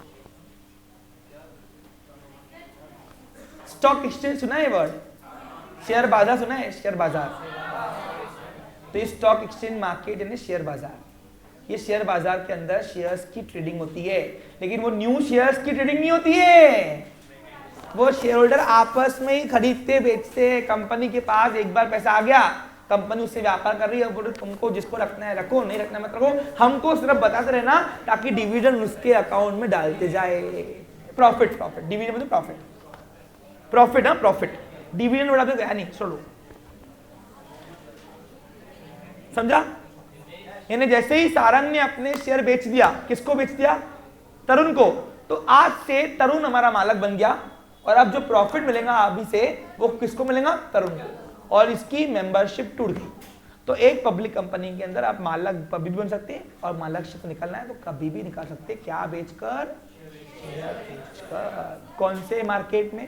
Stock exchange सुना है वर्ड? शेयर बाजार सुना है? शेयर बाजार। तो ये स्टॉक एक्सचेंज मार्केट यानी शेयर बाजार। ये शेयर बाजार के अंदर शेयर्स की ट्रेडिंग होती है, लेकिन वो न्यू शेयर्स की ट्रेडिंग नहीं होती है। वो शेयर होल्डर आपस में ही खरीदते बेचते हैं। कंपनी के पास एक बार पैसा आ गया, कंपनी उससे व्यापार कर रही है, बोले तुमको जिसको रखना है रखो, नहीं रखना मत रखो, हमको सिर्फ बताते रहना ताकि डिविडेंड उसके अकाउंट में डालते जाए। प्रॉफिट, प्रॉफिट, डिविडेंड मतलब प्रॉफिट, प्रॉफिट, हाँ प्रॉफिट। डिविडेंड बड़ा तो गया नहीं, छोड़ो, समझा? यानी जैसे ही सारंग ने अपने शेयर बेच दिया, किसको बेच दिया? तरुण को। तो आज से तरुण हमारा मालक बन गया, और अब जो प्रॉफिट मिलेगा अभी से वो किसको मिलेगा? तरुण को। और इसकी मेंबरशिप टूट गई। तो एक पब्लिक कंपनी के अंदर आप मालक कभी भी बन सकते हैं, और मालकशिप निकलना है तो कभी भी निकाल सकते हैं। क्या बेचकर? शेयर बेचकर। कौन से मार्केट में?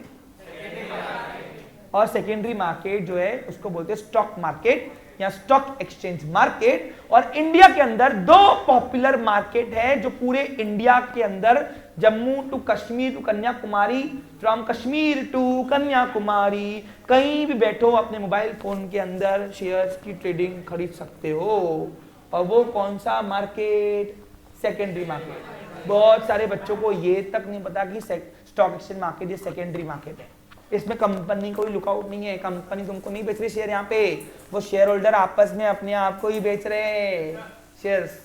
और सेकेंडरी मार्केट जो है उसको बोलते हैं स्टॉक मार्केट या स्टॉक एक्सचेंज मार्केट। और इंडिया के अंदर दो पॉपुलर मार्केट है जो पूरे इंडिया के अंदर, Jammu to Kashmir to Kanyakumari, from Kashmir to Kanyakumari, कहीं भी बैठो अपने मोबाइल फोन के अंदर शेयर्स की ट्रेडिंग खरीद सकते हो। और वो कौन सा मार्केट? Secondary market. बहुत सारे बच्चों को ये तक नहीं पता कि स्टॉक एक्सचेंज मार्केट ये सेकेंडरी मार्केट है। इसमें कंपनी कोई लुकआउट नहीं है, कंपनी तुमको नहीं बेच रही शेयर, यहाँ पे वो शेयर होल्डर आपस में अपने आप को ही बेच रहे हैं शेयर्स।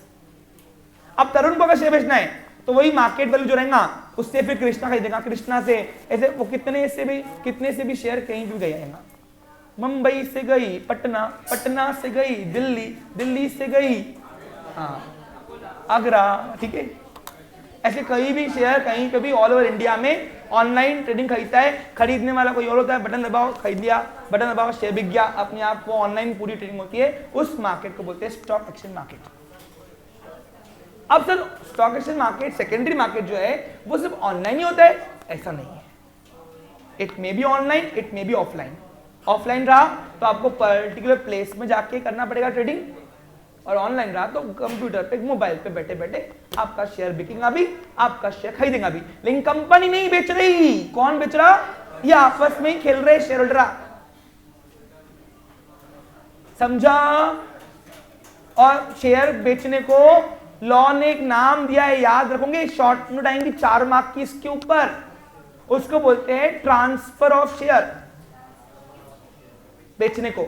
अब तरुण को अगर शेयर बेचना है तो वही मार्केट वैल्यू जो रहेगा उससे फिर कृष्णा खरीदेगा, कृष्णा से, ऐसे वो कितने से भी शेयर कहीं भी गए। मुंबई से गई पटना, पटना से गई दिल्ली, दिल्ली से गई आगरा, ठीक है। ऐसे कहीं भी शेयर कहीं पे भी ऑल ओवर इंडिया में ऑनलाइन ट्रेडिंग खरीदता है। खरीदने वाला कोई और होता है, बटन दबाओ खरीद लिया, बटन दबाओ शेयर बिक गया, अपने आप वो ऑनलाइन पूरी ट्रेडिंग होती है। उस मार्केट को बोलते हैं स्टॉक एक्सचेंज मार्केट। अब sir stock exchange market secondary market जो है वो सिर्फ ऑनलाइन ही होता है? ऐसा नहीं है। It may be online, it may be offline. Offline रहा तो आपको पर्टिकुलर प्लेस में जाके करना पड़ेगा ट्रेडिंग, और ऑनलाइन रहा तो कंप्यूटर पे मोबाइल पे बैठे बैठे आपका शेयर बिकेगा भी, आपका शेयर खरीदेगा भी। लेकिन कंपनी नहीं बेच रही, कौन बेच रहा? ये आपस में ही खेल रहे शेयर होल्डर। समझा? और शेयर बेचने को लॉ ने एक नाम दिया है, याद रखोगे, शॉर्ट नोट आएंगी 4 मार्क की इसके ऊपर, उसको बोलते हैं ट्रांसफर ऑफ शेयर। बेचने को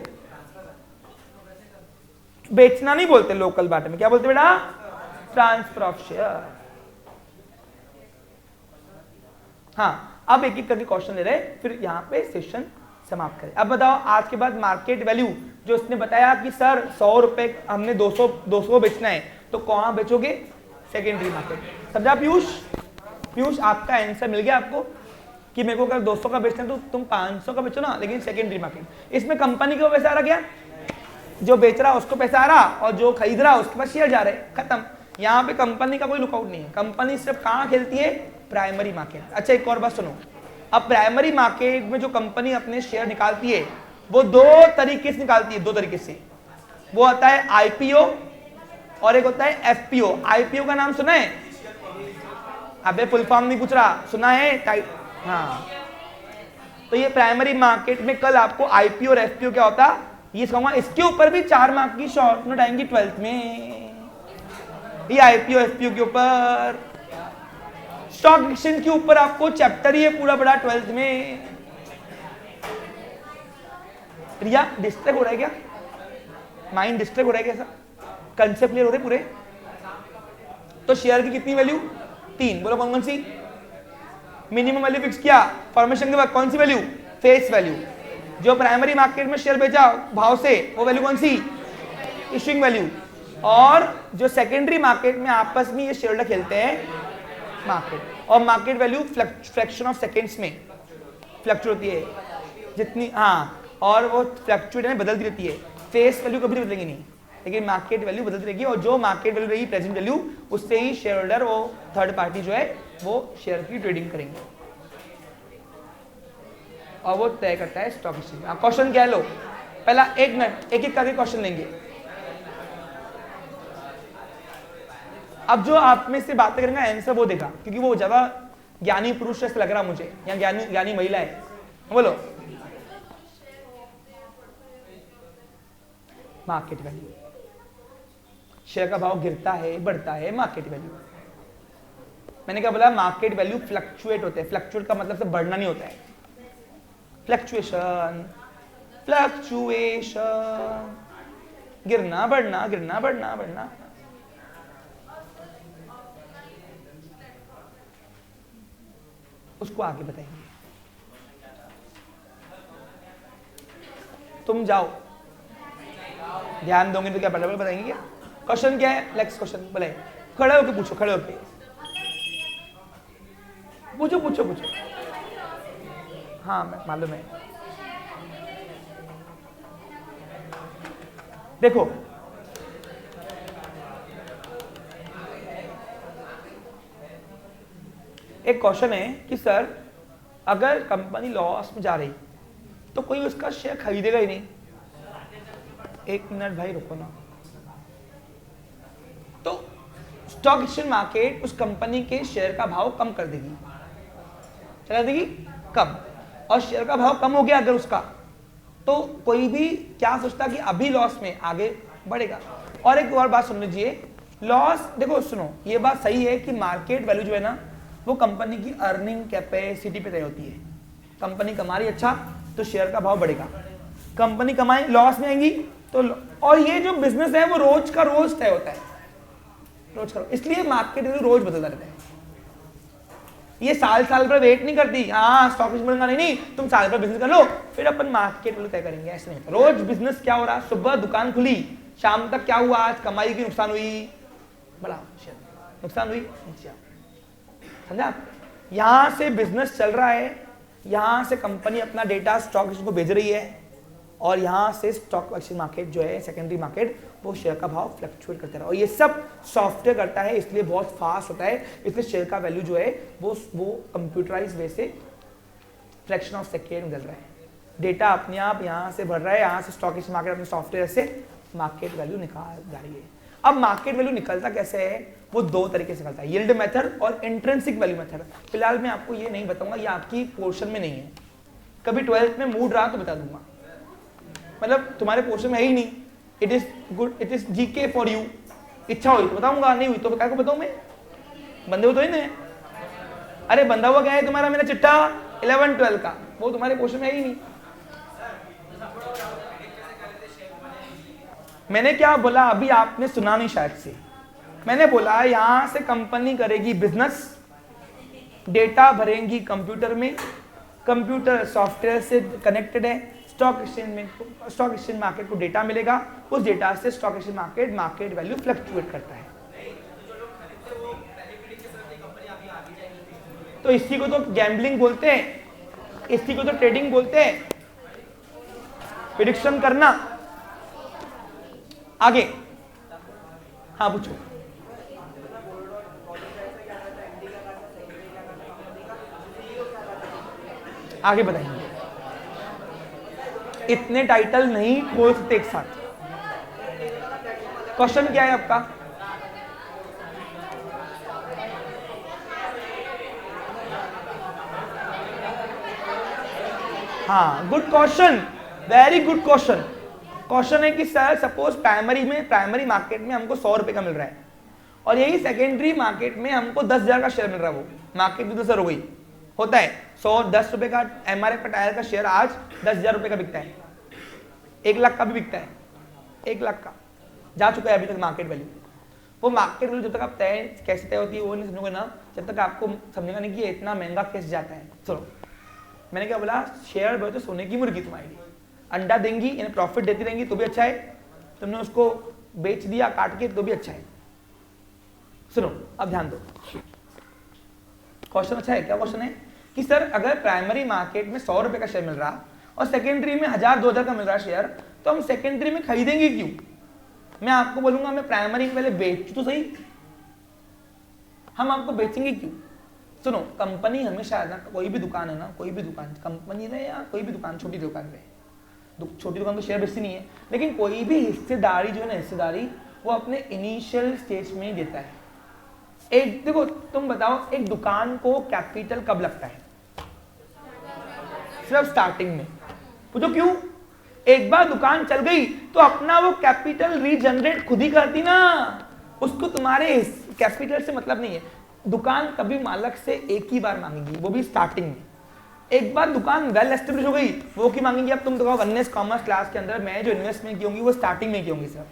बेचना नहीं बोलते लोकल बाटे में, क्या बोलते बेटा? Transfer of share. हाँ, अब एक एक करके क्वेश्चन ले रहे, फिर यहां पे सेशन समाप्त करें। अब बताओ, आज के बाद मार्केट वैल्यू जो उसने बताया कि सर 100 रुपए हमने 200 बेचना है, तो कहां बेचोगे? Secondary market. समझा पीयूष? पीयूष, आपका आंसर मिल गया आपको कि मेरे को अगर 200 का बेचना है तो तुम 500 का बेचो ना, लेकिन सेकेंडरी मार्केट। इसमें कंपनी को पैसा आ रहा, क्या जो बेच रहा उसको पैसा आ रहा और जो खरीद रहा उसके पास शेयर जा रहे, खत्म। यहाँ पे कंपनी का कोई लुकआउट नहीं है। कंपनी सिर्फ कहाँ खेलती है? Primary market. अच्छा, एक और बात सुनो, अब प्राइमरी मार्केट में जो कंपनी अपने शेयर निकालती है वो 2 तरीके से निकालती है, 2 तरीके से। वो आता है आईपीओ और एक होता है एफपीओ। आईपीओ का नाम सुना है? अबे फुल फॉर्म नहीं पूछ रहा, सुना है? हाँ, तो ये प्राइमरी मार्केट में कल आपको आईपीओ और एफपीओ क्या होता ये कहूंगा। इसके ऊपर भी 4 मार्क की शॉर्ट नोट आएंगी 12th में, ये आईपीओ एफपीओ के ऊपर। स्टॉक एक्सचेंज के ऊपर आपको चैप्टर ही है पूरा बड़ा 12th में। रिया डिस्ट्रैक्ट हो रहा है क्या? माइंड डिस्ट्रैक्ट हो रहा है क्या? कंसेप्ट क्लियर हो रहे पूरे? तो शेयर की कितनी वैल्यू? 3। बोलो कौन कौन सी? मिनिमम वैल्यू फिक्स किया फॉर्मेशन के बाद, कौन सी वैल्यू? Face value. जो प्राइमरी मार्केट में शेयर बेचा भाव से, वो वैल्यू कौन सी? Issuing value. और जो सेकेंडरी मार्केट में आपस में ये शेयर खेलते हैं मार्केट, और market value fraction of seconds में फ्लक्चुएट होती है जितनी, हाँ, और वो फ्लक्चुएट में बदलती रहती है। फेस वैल्यू कभी नहीं बदलेगी नहीं, लेकिन मार्केट वैल्यू बदलती रहेगी, और जो मार्केट वैल्यू रहेगी प्रेजेंट वैल्यू, उससे ही शेयर होल्डर, वो थर्ड पार्टी जो है वो शेयर की ट्रेडिंग करेंगे और वो तय करता है स्टॉक एक्सचेंज। क्वेश्चन क्या है? लो पहला 1 मिनट एक एक करके क्वेश्चन लेंगे। अब जो आप में से बातें करेंगे आंसर वो देगा, क्योंकि वो ज्यादा ज्ञानी पुरुष ऐसा लग रहा मुझे, या ज्ञानी महिला है। बोलो। मार्केट वैल्यू, शेयर का भाव गिरता है बढ़ता है, मार्केट वैल्यू। मैंने क्या बोला? मार्केट वैल्यू फ्लक्चुएट होते हैं। फ्लक्चुएट का मतलब से बढ़ना नहीं होता है, फ्लक्चुएशन, फ्लक्चुएशन, गिरना बढ़ना, गिरना बढ़ना, बढ़ना। उसको आगे बताएंगे। तुम जाओ, ध्यान दोगे तो क्या बराबर बताएंगे क्या? क्वेश्चन क्या है? नेक्स्ट क्वेश्चन बोले, खड़े होके पूछो, खड़े होके पूछो, पूछो पूछो। हाँ मालूम है। देखो एक क्वेश्चन है कि सर अगर कंपनी लॉस में जा रही तो कोई उसका शेयर खरीदेगा ही नहीं। 1 मिनट भाई रुको ना। तो स्टॉक एक्सचेंज मार्केट उस कंपनी के शेयर का भाव कम कर देगी, चला देगी कम, और शेयर का भाव कम हो गया अगर उसका, तो कोई भी क्या सोचता कि अभी लॉस में आगे बढ़ेगा। और एक और बात सुन लीजिए, लॉस, देखो सुनो, ये बात सही है कि मार्केट वैल्यू जो है ना वो कंपनी की अर्निंग कैपेसिटी पे तय होती है। कंपनी कमा रही अच्छा तो शेयर का भाव बढ़ेगा, कंपनी कमाए लॉस में आएंगी तो, और ये जो बिजनेस है वो रोज का रोज तय होता है, रोज का, इसलिए मार्केट वैल्यू रोज बदलता रहता है। ये साल साल पर वेट नहीं करती, हाँ स्टॉक मिलेगा नहीं, तुम साल पर बिजनेस कर लो फिर अपन मार्केट वैल्यू तय करेंगे, ऐसे नहीं। रोज बिजनेस क्या हो रहा, सुबह दुकान खुली शाम तक क्या हुआ, आज कमाई की नुकसान हुई, बड़ा नुकसान हुई, समझा? यहां से बिजनेस चल रहा है, यहां से कंपनी अपना डेटा स्टॉक एक्सचेंज को भेज रही है, और यहां से स्टॉक एक्सचेंज मार्केट जो है सेकेंडरी मार्केट वो शेयर का भाव फ्लक्चुएट करता रहा, और ये सब सॉफ्टवेयर करता है, इसलिए बहुत फास्ट होता है, इसलिए शेयर का वैल्यू जो है वो कंप्यूटराइज वे से फ्रैक्शन ऑफ सेकेंड बदल रहा है, डेटा अपने आप यहां से बढ़ रहा है, यहां से स्टॉक एक्सचेंज मार्केट अपने सॉफ्टवेयर से मार्केट वैल्यू निकाल जा रही है। अब मार्केट वैल्यू निकलता कैसे है, वो दो तरीके से निकलता है, यील्ड मेथड और इंट्रिंसिक वैल्यू मेथड। फिलहाल मैं आपको ये नहीं बताऊंगा, ये आपकी पोर्शन में नहीं है, कभी 12th में मूड रहा तो बता दूंगा, मतलब तुम्हारे पोर्शन में है ही नहीं। It is good, it is GK for you. इच्छा हुई तो बताऊंगा, नहीं हुई तो क्या को बताऊं मैं, बंदे हुए तो ही नहीं। अरे बंदा हुआ क्या है तुम्हारा, मेरा चिट्ठा 11-12 का, वो तुम्हारे पोर्शन में है ही नहीं। मैंने क्या बोला अभी आपने सुना नहीं शायद से, मैंने बोला यहां से कंपनी करेगी बिजनेस, डेटा भरेंगी कंप्यूटर में, कंप्यूटर सॉफ्टवेयर से कनेक्टेड है, स्टॉक एक्सचेंज मार्केट को डेटा मिलेगा, उस डेटा से stock exchange market value fluctuate करता है। तो इसी को तो गैम्बलिंग बोलते हैं, इसी को तो ट्रेडिंग बोलते हैं, प्रेडिक्शन करना। आगे हाँ पूछो। आगे बताइए, इतने टाइटल नहीं खोल सकते एक साथ। क्वेश्चन क्या है आपका? हाँ good question, very good question. Question है कि सर सपोज प्राइमरी मार्केट में हमको 100 रुपए का मिल रहा है और यही सेकेंडरी मार्केट में हमको 10,000 का शेयर मिल रहा है, वो मार्केट भी तो सर हो गई, होता है 10 रुपए का एमआरएफ का टायर का शेयर आज 10,000 रुपए का बिकता है, 1 लाख का भी बिकता है, 1 लाख का जा चुका है अभी तक मार्केट वैल्यू। वो मार्केट वैल्यू जब तक आप तय कैसे तय होती है वो नहीं समझोगे ना, जब तक आपको समझेगा नहीं कि ये इतना महंगा कैसे जाता है। चलो मैंने क्या बोला, शेयर बोले तो सोने की मुर्गी तुम्हारी, अंडा देंगी यानी प्रॉफिट देती रहेंगी तो भी अच्छा है, तुमने उसको बेच दिया काट के तो भी अच्छा है। सुनो अब ध्यान दो, क्वेश्चन अच्छा है। क्या क्वेश्चन है कि सर अगर प्राइमरी मार्केट में 100 रुपए का शेयर मिल रहा और सेकेंडरी में 1000-2000 का मिल रहा शेयर, तो हम सेकेंडरी में खरीदेंगे क्यों? मैं आपको बोलूंगा मैं प्राइमरी में पहले बेच तो सही, हम आपको बेचेंगे क्यों? सुनो, कंपनी हमेशा ना, कोई भी दुकान है ना, कोई भी दुकान कंपनी रहे या कोई भी दुकान, छोटी दुकान रहे, छोटी दुकान तो शेयर बेचती नहीं है, लेकिन कोई भी हिस्सेदारी जो है ना, हिस्सेदारी वो अपने इनिशियल स्टेज में ही देता है। एक देखो तुम बताओ, एक दुकान को कैपिटल कब लगता है? सिर्फ स्टार्टिंग में। पूछो क्यों? एक बार दुकान चल गई तो अपना वो कैपिटल रीजनरेट खुद ही करती ना, उसको तुम्हारे कैपिटल से मतलब नहीं है। दुकान कभी मालिक से एक ही बार मांगेगी, वो भी स्टार्टिंग में। एक बार दुकान वेल एस्टेब्लिश हो गई वो की मांगेंगी। अब तुम देखो वननेस कॉमर्स क्लास के अंदर मैं जो इन्वेस्टमेंट की होंगी वो स्टार्टिंग में की होंगी सर।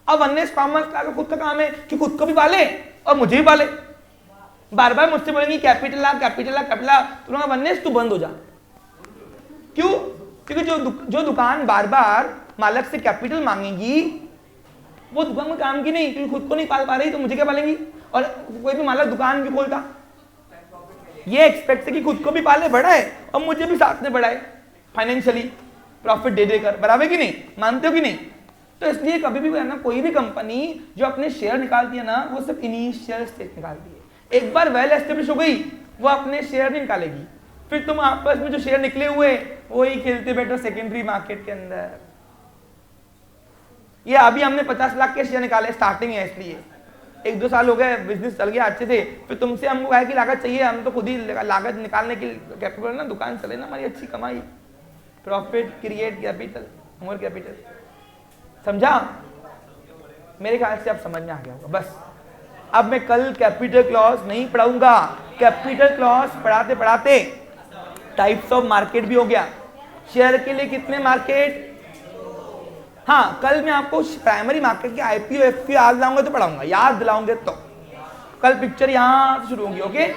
अब वननेस कॉमर्स क्लास का खुद का काम है कि खुद को भी पाले और मुझे भी पाले। बार बार मुझसे बोलेंगी कैपिटल ला कैपिटल ला कैपिटल ला, तो वननेस तू बंद हो जा। क्यों? क्योंकि जो दुकान बार बार मालिक से कैपिटल मांगेगी वो दुकान में काम की नहीं, क्योंकि खुद को नहीं पाल पा रही तो मुझे क्या पालेंगी। और कोई भी मालिक दुकान भी खोलता ये एक्सपेक्ट है कि खुद को भी पाले बढ़ाए और मुझे भी साथ में बढ़ाए फाइनेंशियली प्रॉफिट दे देकर, बराबर की नहीं? मानते हो कि नहीं? तो इसलिए कभी भी ना कोई भी कंपनी जो अपने शेयर निकालती है ना वो सिर्फ इनिशियल स्टेज निकालती है। एक बार वेल एस्टेब्लिश हो गई वो अपने शेयर नहीं निकालेगी, फिर तुम आपस में जो शेयर निकले हुए वही खेलते बैठो सेकेंडरी मार्केट के अंदर। ये अभी हमने 50 लाख के शेयर निकाले, स्टार्टिंग है इसलिए 1-2 साल हो गए, बिजनेस चल गया अच्छे से, फिर तुमसे हमको कहा कि लागत चाहिए, हम तो खुद ही लागत निकालने की कैपिटल ना, दुकान चले ना हमारी अच्छी कमाई, profit create capital more capital. समझा? मेरे ख्याल से अब समझ में आ गया होगा। बस अब मैं कल कैपिटल क्लॉज नहीं पढ़ाऊंगा, कैपिटल क्लॉज पढ़ाते पढ़ाते टाइप्स ऑफ मार्केट भी हो गया। शेयर के लिए कितने मार्केट? हाँ कल मैं आपको प्राइमरी मार्केट के आईपीओ एफपीओ याद दिलाऊंगा तो पढ़ाऊंगा, याद दिलाऊंगे तो। कल पिक्चर यहां से शुरू होगी। ओके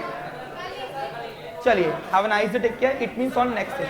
चलिए, have a nice day, take care, it means on next day.